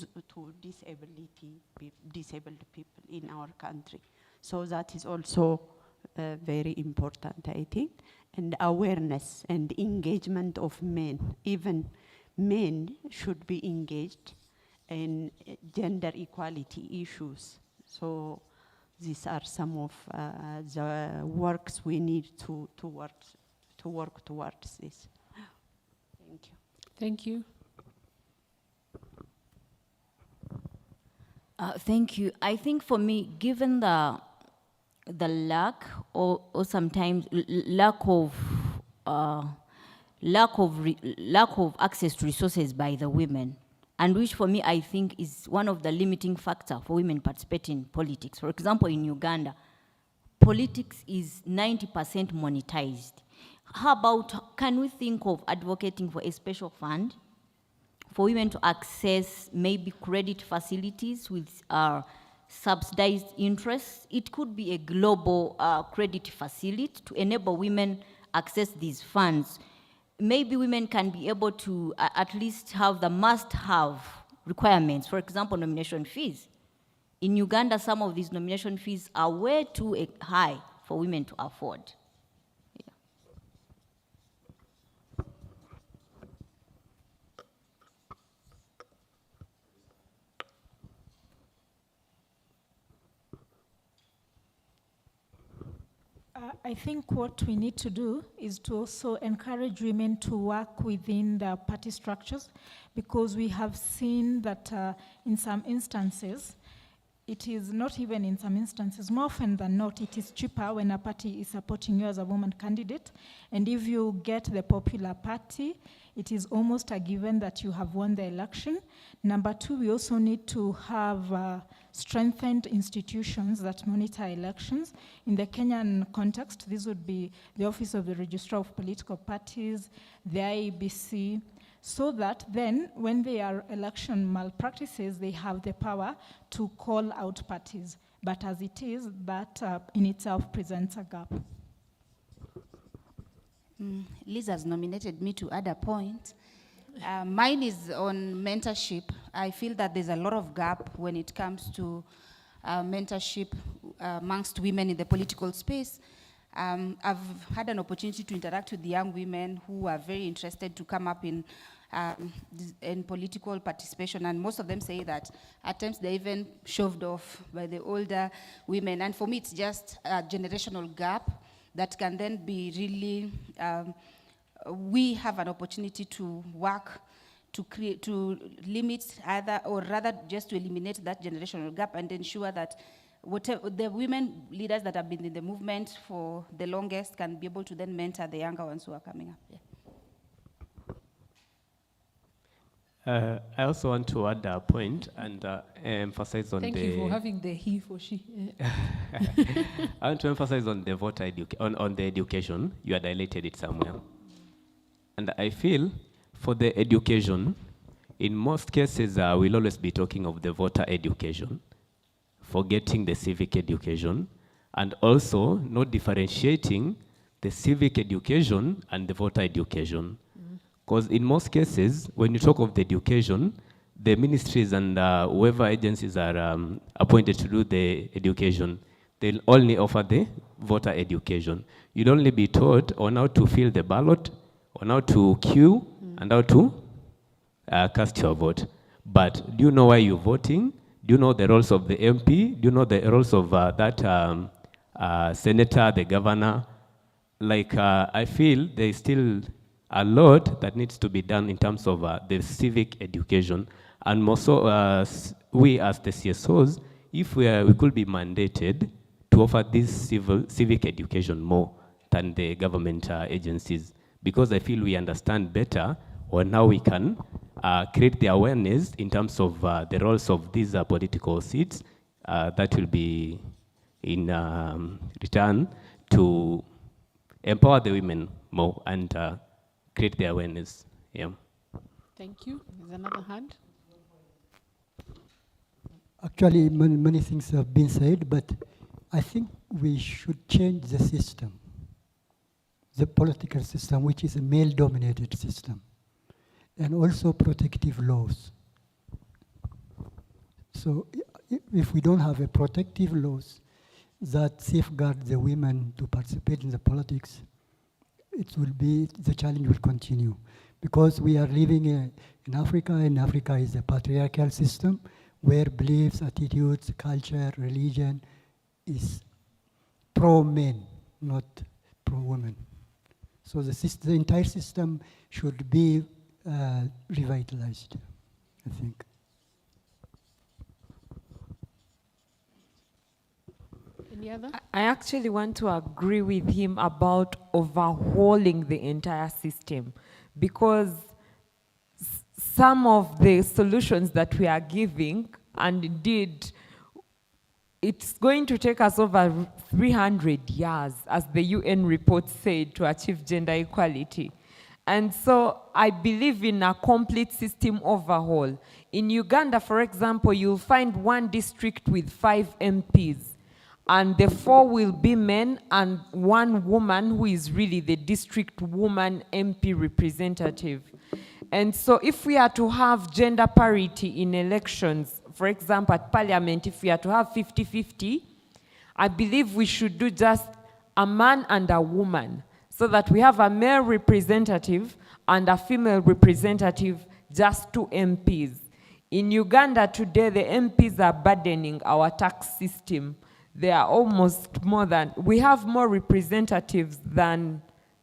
disabled people in our country. So that is also very important, I think. And awareness and engagement of men. Even men should be engaged in gender equality issues. So these are some of the works we need to work towards this. Thank you. Thank you. Thank you. I think for me, given the lack or sometimes lack of access to resources by the women, and which for me I think is one of the limiting factors for women participating in politics. For example, in Uganda, politics is 90% monetized. How about, can we think of advocating for a special fund for women to access maybe credit facilities with subsidized interest? It could be a global credit facility to enable women access these funds. Maybe women can be able to at least have the must-have requirements, for example, nomination fees. In Uganda, some of these nomination fees are way too high for women to afford. I think what we need to do is to also encourage women to work within the party structures, because we have seen that in some instances, it is not even in some instances, more often than not, it is cheaper when a party is supporting you as a woman candidate. And if you get the popular party, it is almost a given that you have won the election. Number two, we also need to have strengthened institutions that monitor elections. In the Kenyan context, this would be the Office of the Registrar of Political Parties, the IEBC, so that then when there are election malpractices, they have the power to call out parties. But as it is, that in itself presents a gap. Liz has nominated me to add a point. Mine is on mentorship. I feel that there's a lot of gap when it comes to mentorship amongst women in the political space. I've had an opportunity to interact with the young women who are very interested to come up in political participation, and most of them say that at times they're even shoved off by the older women. And for me, it's just a generational gap that can then be really, we have an opportunity to work to create, to limit either, or rather just to eliminate that generational gap and ensure that whatever the women leaders that have been in the movement for the longest can be able to then mentor the younger ones who are coming up. Yeah. I also want to add a point and emphasize on Thank you for having the he for she. I want to emphasize on the voter on the education. You had highlighted it somewhere. And I feel for the education, in most cases, we'll always be talking of the voter education, forgetting the civic education, and also not differentiating the civic education and the voter education. Because in most cases, when you talk of the education, the ministries and whoever agencies are appointed to do the education, they'll only offer the voter education. You'll only be taught on how to fill the ballot, on how to queue, and how to cast your vote. But do you know why you're voting? Do you know the roles of the MP? Do you know the roles of that senator, the governor? Like, I feel there's still a lot that needs to be done in terms of the civic education. And more so, we as the CSOs, if we could be mandated to offer this civic education more than the government agencies, because I feel we understand better on how we can create the awareness in terms of the roles of these political seats that will be in return to empower the women more and create the awareness. Yeah. Thank you. There's another hand. Actually, many things have been said, but I think we should change the system, the political system, which is a male-dominated system, and also protective laws. So if we don't have a protective laws that safeguard the women to participate in the politics, the challenge will continue. Because we are living in Africa, and Africa is a patriarchal system where beliefs, attitudes, culture, religion is pro-men, not pro-women. So the entire system should be revitalized, I think. Any other? I actually want to agree with him about overhauling the entire system, because some of the solutions that we are giving, and indeed, it's going to take us over 300 years, as the UN report said, to achieve gender equality. And so I believe in a complete system overhaul. In Uganda, for example, you'll find one district with 5 MPs. And the 4 will be men and 1 woman who is really the district woman MP representative. And so if we are to have gender parity in elections, for example, at parliament, if we are to have 50-50, I believe we should do just a man and a woman, so that we have a male representative and a female representative, just 2 MPs. In Uganda today, the MPs are burdening our tax system. They are almost we have more representatives than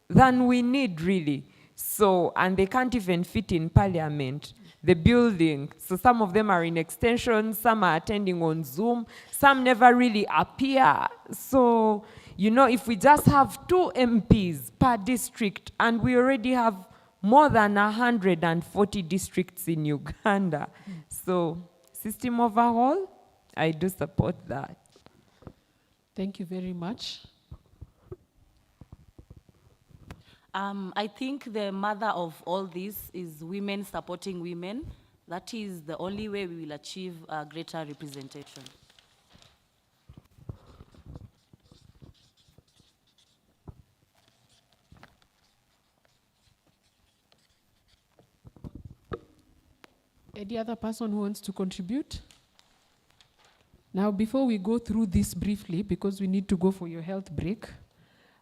we need, really. So, and they can't even fit in parliament, the building. So some of them are in extension, some are attending on Zoom, some never really appear. So, you know, if we just have 2 MPs per district, and we already have more than 140 districts in Uganda. So system overhaul, I do support that. Thank you very much. I think the mother of all this is women supporting women. That is the only way we will achieve greater representation. Any other person who wants to contribute? Now, before we go through this briefly, because we need to go for your health break,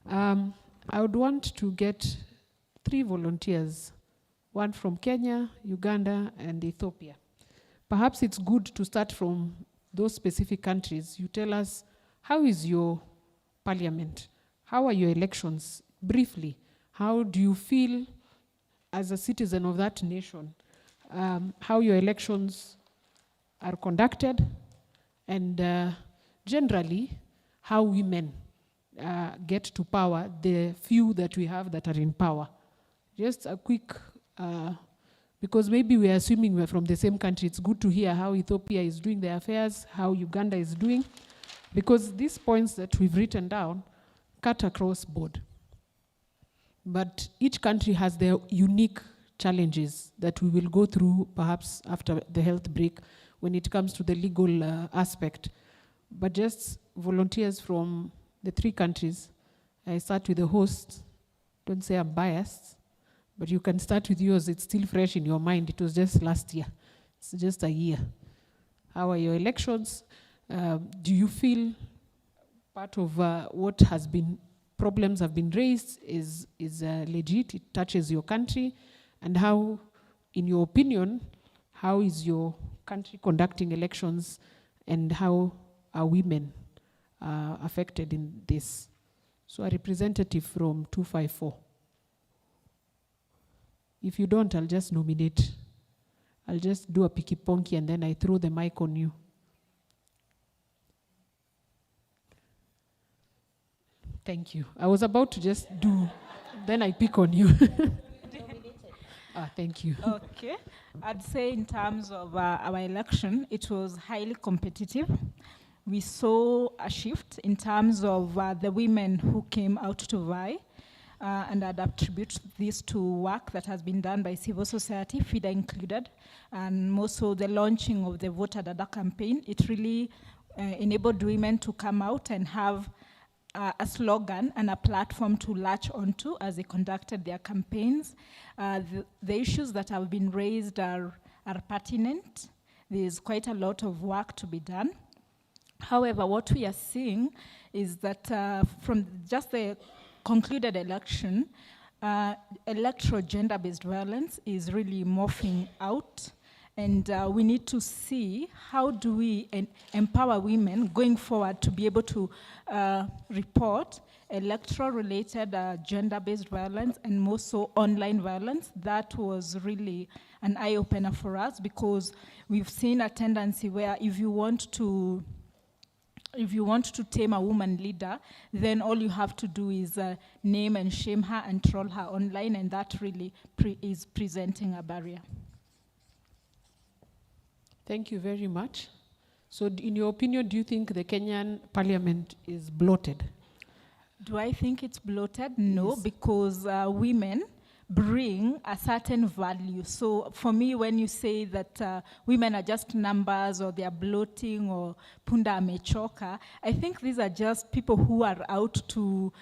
I would want to get 3 volunteers, one from Kenya, Uganda, and Ethiopia. Perhaps it's good to start from those specific countries. You tell us, how is your parliament? How are your elections? Briefly, how do you feel as a citizen of that nation? How your elections are conducted, and generally, how women get to power, the few that we have that are in power. Just a quick, because maybe we're assuming we're from the same country, it's good to hear how Ethiopia is doing their affairs, how Uganda is doing, because these points that we've written down cut across board. But each country has their unique challenges that we will go through perhaps after the health break when it comes to the legal aspect. But just volunteers from the 3 countries. I start with the host. Don't say I'm biased, but you can start with yours. It's still fresh in your mind. It was just last year. It's just a year. How are your elections? Do you feel part of what has been, problems have been raised is legit, it touches your country? And how, in your opinion, how is your country conducting elections, and how are women affected in this? So a representative from 254. If you don't, I'll just nominate. I'll just do a picky ponky and then I throw the mic on you. Thank you. I was about to just do, then I pick on you. Thank you. Okay. I'd say in terms of our election, it was highly competitive. We saw a shift in terms of the women who came out to vie, and I'd attribute this to work that has been done by civil society, FIDA included, and also the launching of the Voter Dada campaign. It really enabled women to come out and have a slogan and a platform to latch onto as they conducted their campaigns. The issues that have been raised are pertinent. There's quite a lot of work to be done. However, what we are seeing is that from just the concluded election, electoral gender-based violence is really morphing out. And we need to see how do we empower women going forward to be able to report electoral-related gender-based violence and more so online violence. That was really an eye-opener for us, because we've seen a tendency where if you want to tame a woman leader, then all you have to do is name and shame her and troll her online, and that really is presenting a barrier. Thank you very much. So in your opinion, do you think the Kenyan parliament is bloated? Do I think it's bloated? No, yes. Because women bring a certain value. So for me, when you say that women are just numbers, or they are bloating, or punda amechoka, I think these are just people who are out to,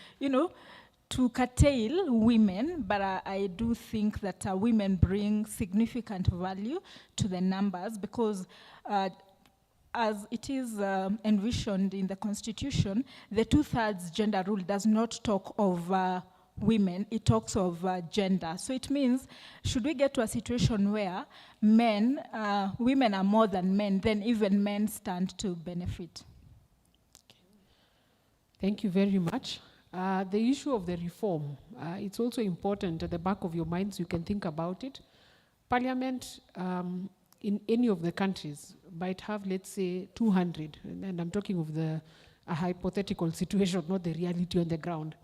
to curtail women, but I do think that women bring significant value to the numbers, because as it is envisioned in the Constitution, the 2/3 gender rule does not talk of women, it talks of gender. So it means, should we get to a situation where women are more than men, then even men stand to benefit. Thank you very much. The issue of the reform, it's also important at the back of your minds, you can think about it. Parliament in any of the countries might have, let's say, 200, and I'm talking of a hypothetical situation, not the reality on the ground.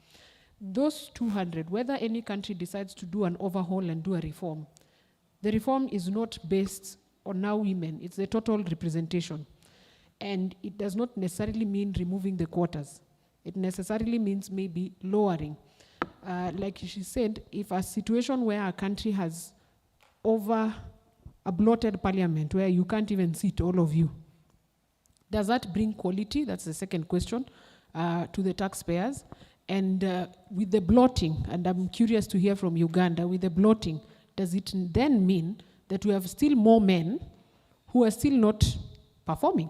those 200, whether any country decides to do an overhaul and do a reform, the reform is not based on now women, it's the total representation. And it does not necessarily mean removing the quotas. It necessarily means maybe lowering. Like she said, if a situation where a country has over a bloated parliament where you can't even sit, all of you, does that bring quality? That's the second question to the taxpayers. And with the bloating, and I'm curious to hear from Uganda, with the bloating, does it then mean that we have still more men who are still not performing?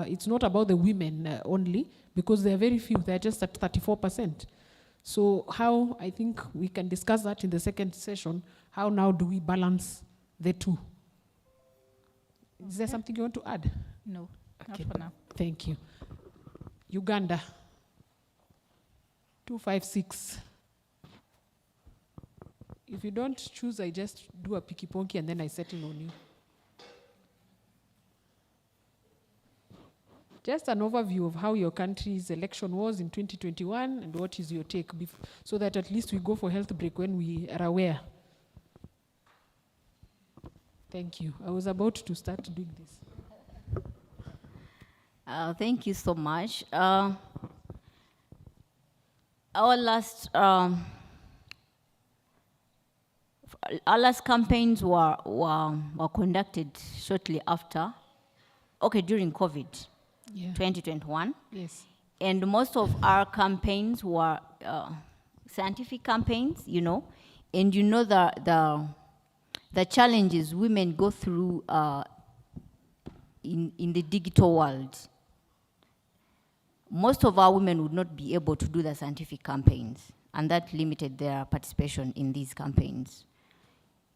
It's not about the women only, because there are very few, they're just at 34%. So how, I think we can discuss that in the second session, how now do we balance the two? Is there something you want to add? No, okay. not for now. Thank you. Uganda, 256. If you don't choose, I just do a picky ponky and then I settle on you. Just an overview of how your country's election was in 2021 and what is your take, so that at least we go for health break when we are aware. Thank you. I was about to start doing this. Thank you so much. Our last campaigns were conducted shortly after, during COVID. Yeah. 2021. Yes. And most of our campaigns were scientific campaigns, you know, and you know the challenges women go through in the digital world. Most of our women would not be able to do the scientific campaigns, and that limited their participation in these campaigns.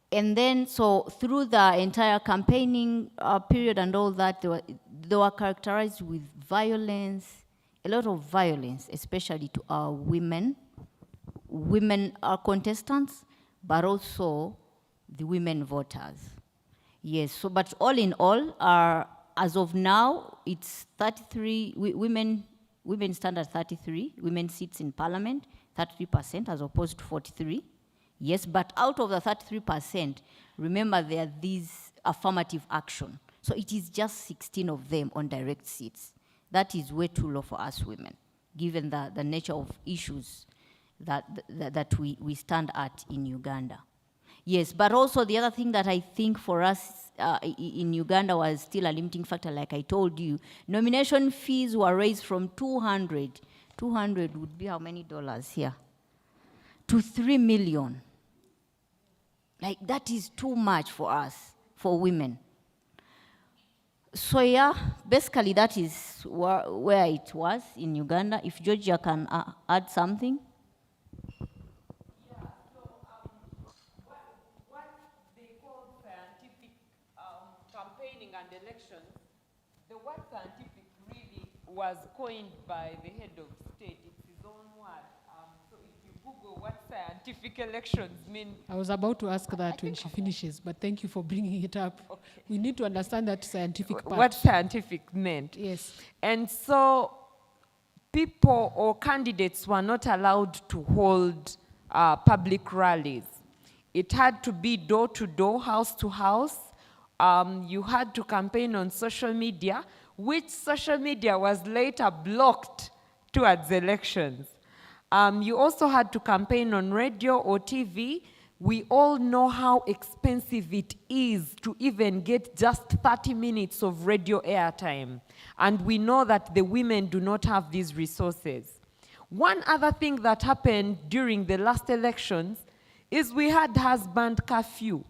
And then, so through the entire campaigning period and all that, they were characterized with violence, a lot of violence, especially to our women. Women are contestants, but also the women voters. Yes, so, but all in all, as of now, it's 33, women stand at 33, women seats in parliament, 33% as opposed to 43. Yes, but out of the 33%, remember there are these affirmative action. So it is just 16 of them on direct seats. That is way too low for us women, given the nature of issues that we stand at in Uganda. Yes, but also the other thing that I think for us in Uganda was still a limiting factor, like I told you, nomination fees were raised from 200 would be how many dollars here? To 3 million. Like, that is too much for us, for women. So yeah, basically that is where it was in Uganda. If Georgia can add something. Yeah, so what they call scientific campaigning and elections, the word scientific really was coined by the head of state. It's his own word. So if you Google what scientific elections mean. I was about to ask that when she finishes, but thank you for bringing it up. Okay. We need to understand that scientific part. What scientific meant. Yes. And so people or candidates were not allowed to hold public rallies. It had to be door to door, house to house. You had to campaign on social media, which social media was later blocked towards elections. You also had to campaign on radio or TV. We all know how expensive it is to even get just 30 minutes of radio airtime. And we know that the women do not have these resources. One other thing that happened during the last elections is we had husband curfew.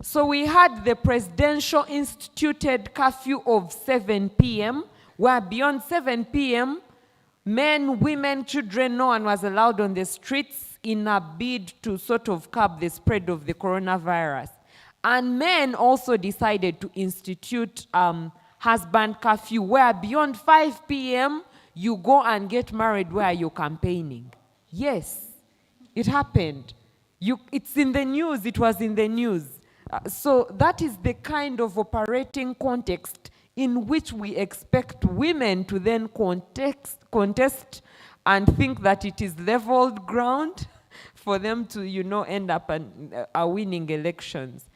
So we had the presidential instituted curfew of 7 p.m., where beyond 7 p.m., men, women, children, no one was allowed on the streets in a bid to sort of curb the spread of the coronavirus. And men also decided to institute husband curfew, where beyond 5 p.m., you go and get married where you're campaigning. Yes, it happened. It's in the news, it was in the news. So that is the kind of operating context in which we expect women to then contest and think that it is leveled ground for them to, end up winning elections.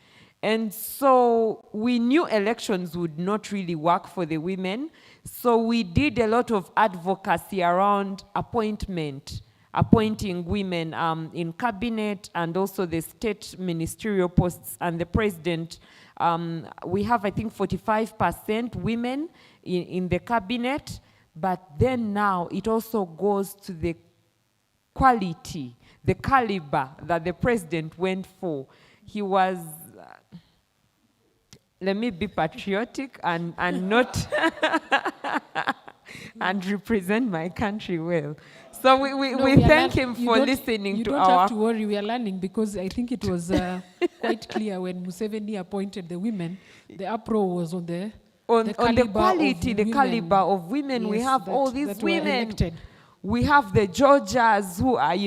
And so we knew elections would not really work for the women. So we did a lot of advocacy around appointing women in cabinet and also the state ministerial posts and the president. We have, I think, 45% women in the cabinet, but then now it also goes to the quality, the caliber that the president went for. He was, let me be patriotic and not, and represent my country well. So we thank him for listening to our... You don't have to worry, we are learning, because I think it was quite clear when Museveni appointed the women, the uproar was on the quality, the caliber of women. Yes, we have all these women. We have the Georgias who are,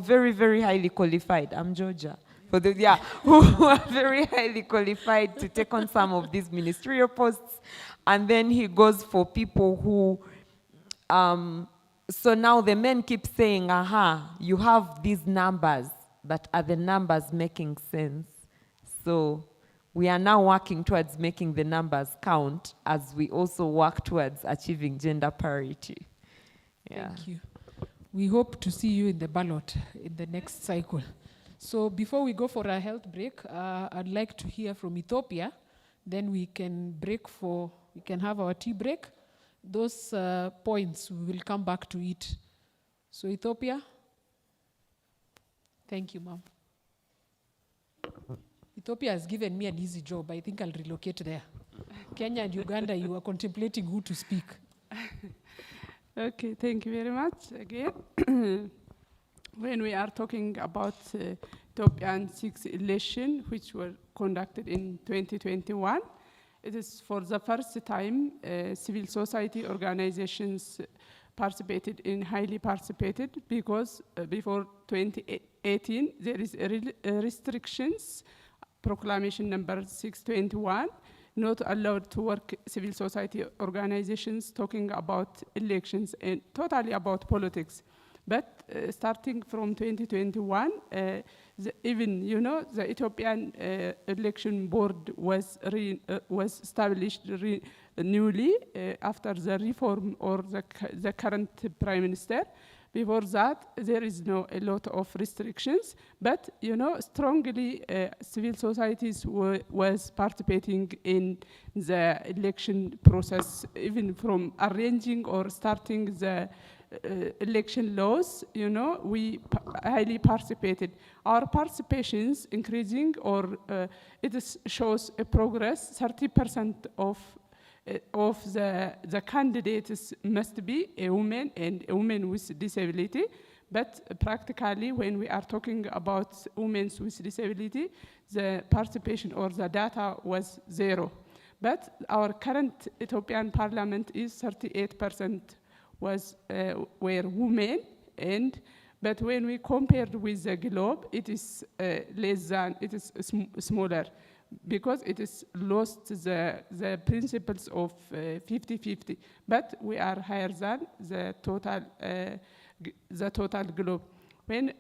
very, very highly qualified. I'm Georgia. Who are very highly qualified to take on some of these ministerial posts. And then he goes for people who, so now the men keep saying, you have these numbers, but are the numbers making sense? So we are now working towards making the numbers count as we also work towards achieving gender parity. Yeah. Thank you. We hope to see you in the ballot in the next cycle. So before we go for a health break, I'd like to hear from Ethiopia. Then we can have our tea break. Those points, we will come back to it. So Ethiopia. Thank you, ma'am. Ethiopia has given me an easy job. I think I'll relocate there. Kenya and Uganda, you are contemplating who to speak. Okay, thank you very much again. When we are talking about Ethiopian 6 election, which were conducted in 2021, it is for the first time civil society organizations highly participated, because before 2018 there is restrictions, proclamation number 621, not allowed to work civil society organizations talking about elections and totally about politics. But starting from 2021, even, the Ethiopian election board was established newly after the reform or the current prime minister. Before that, there is a lot of restrictions, but strongly civil societies was participating in the election process, even from arranging or starting the election laws. We highly participated. Our participations increasing, or it shows a progress. 30% of the candidates must be a woman and a woman with disability. But practically, when we are talking about women with disability, the participation or the data was 0. But our current Ethiopian parliament is 38% were women, but when we compared with the globe, it is smaller, because it is lost the principles of 50-50, but we are higher than the total globe. When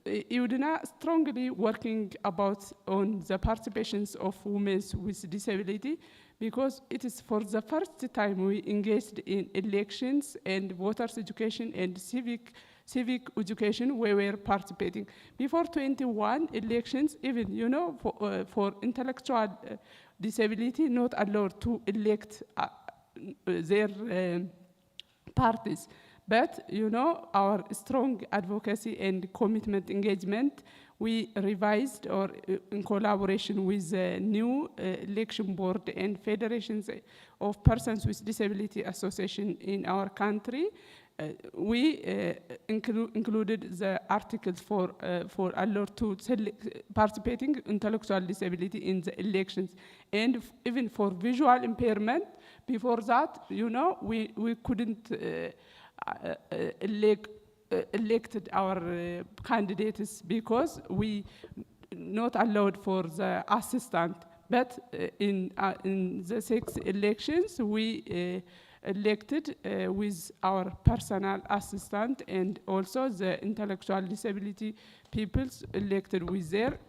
EWDNA strongly working on the participations of women with disability, because it is for the first time we engaged in elections and voters education and civic education, where we were participating. Before 21 elections, even, for intellectual disability, not allowed to elect their parties. But, our strong advocacy and commitment engagement, we revised, or in collaboration with the new election board and federations of persons with disability association in our country, we included the articles for allowed to participating intellectual disability in the elections, and even for visual impairment. Before that, we couldn't elected our candidates, because we not allowed for the assistant. But in the 6 elections, we elected with our personal assistant, and also the intellectual disability peoples elected with their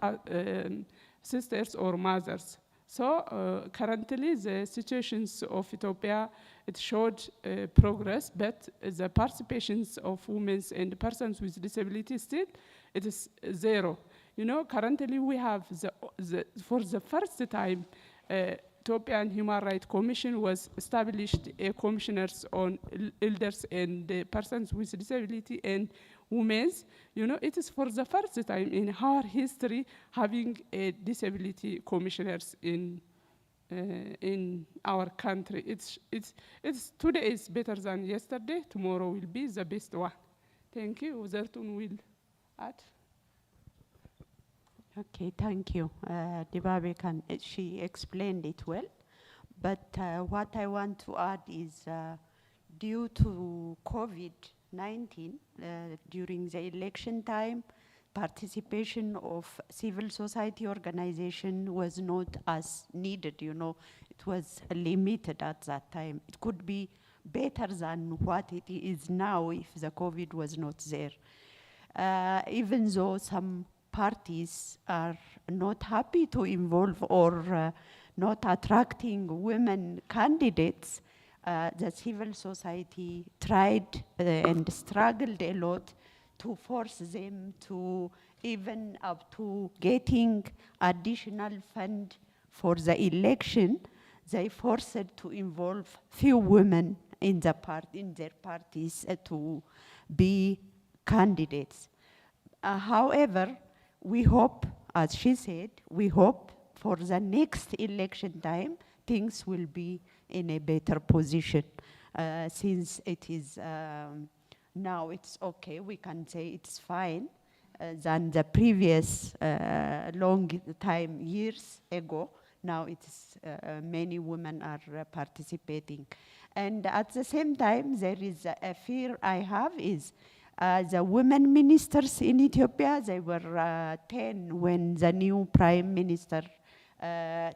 sisters or mothers. So currently the situations of Ethiopia, it showed progress, but the participations of women and persons with disability still, it is zero. You know, currently we have for the first time, Ethiopian Human Rights Commission was established commissioners on elders and persons with disability and women's. You know, it is for the first time in our history having a disability commissioners in our country. It's today is better than yesterday. Tomorrow will be the best one. Thank you. Zertun will add. Okay, thank you. Dibabe she explained it well, but what I want to add is due to COVID-19, during the election time, participation of civil society organization was not as needed, you know, it was limited at that time. It could be better than what it is now if the COVID was not there. Even though some parties are not happy to involve or not attracting women candidates, the civil society tried and struggled a lot to force them to even up to getting additional fund for the election. They forced to involve few women in their parties to be candidates. However, we hope, as she said, we hope for the next election time, things will be in a better position. Since it is, now it's okay, we can say it's fine than the previous long time, years ago. Now it's many women are participating. And at the same time, there is a fear I have is the women ministers in Ethiopia, they were 10 when the new prime minister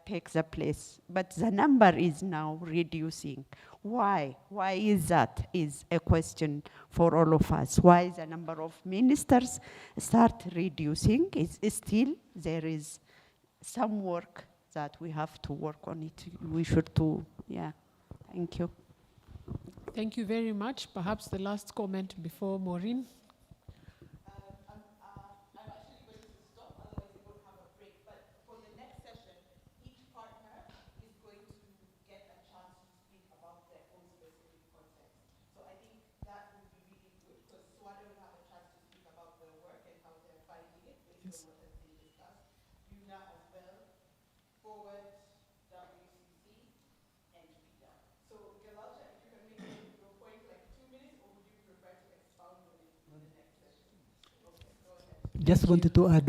takes the place. But the number is now reducing. Why? Why is that? Is a question for all of us. Why the number of ministers start reducing? It's still, there is some work that we have to work on it. We should do, yeah. Thank you. Thank you very much. Perhaps the last comment before Maureen. I'm actually going to stop, otherwise we won't have a break. But for the next session, each partner is going to get a chance to speak about their own specific context. So I think that would be really good, because SWDA will have a chance to speak about their work and how they're finding it based on what has been discussed. UNA as well, FOWODE, WCC, and FIDA. So Galalcha, if you can make your point like 2 minutes, or would you prefer to expound on it in the next session? Okay, go ahead. Just wanted to add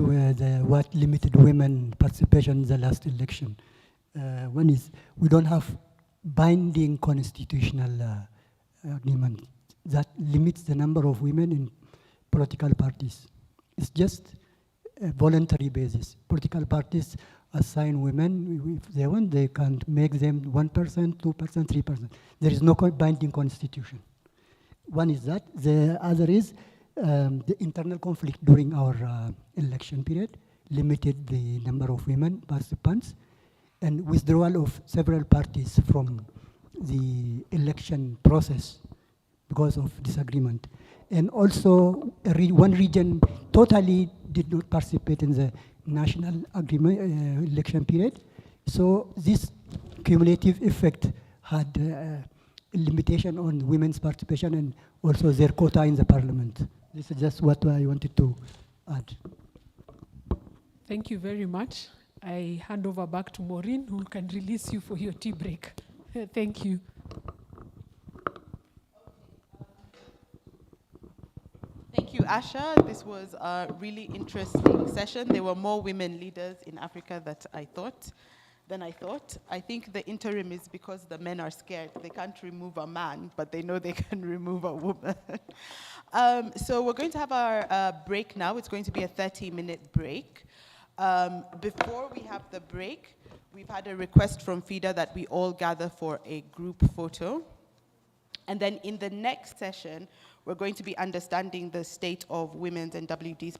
what limited women participation in the last election. One is we don't have binding constitutional agreement that limits the number of women in political parties. It's just a voluntary basis. Political parties assign women, if they want, they can make them 1%, 2%, 3%. There is no binding constitution. One is that. The other is the internal conflict during our election period limited the number of women participants, and withdrawal of several parties from the election process because of disagreement. And also, one region totally did not participate in the national agreement election period. So this cumulative effect had a limitation on women's participation and also their quota in the parliament. This is just what I wanted to add. Thank you very much. I hand over back to Maureen, who can release you for your tea break. Thank you. Thank you, Asha. This was a really interesting session. There were more women leaders in Africa than I thought. I think the interim is because the men are scared. They can't remove a man, but they know they can remove a woman. So we're going to have our break now. It's going to be a 30-minute break. Before we have the break, we've had a request from FIDA that we all gather for a group photo. And then in the next session, we're going to be understanding the state of women's and WD's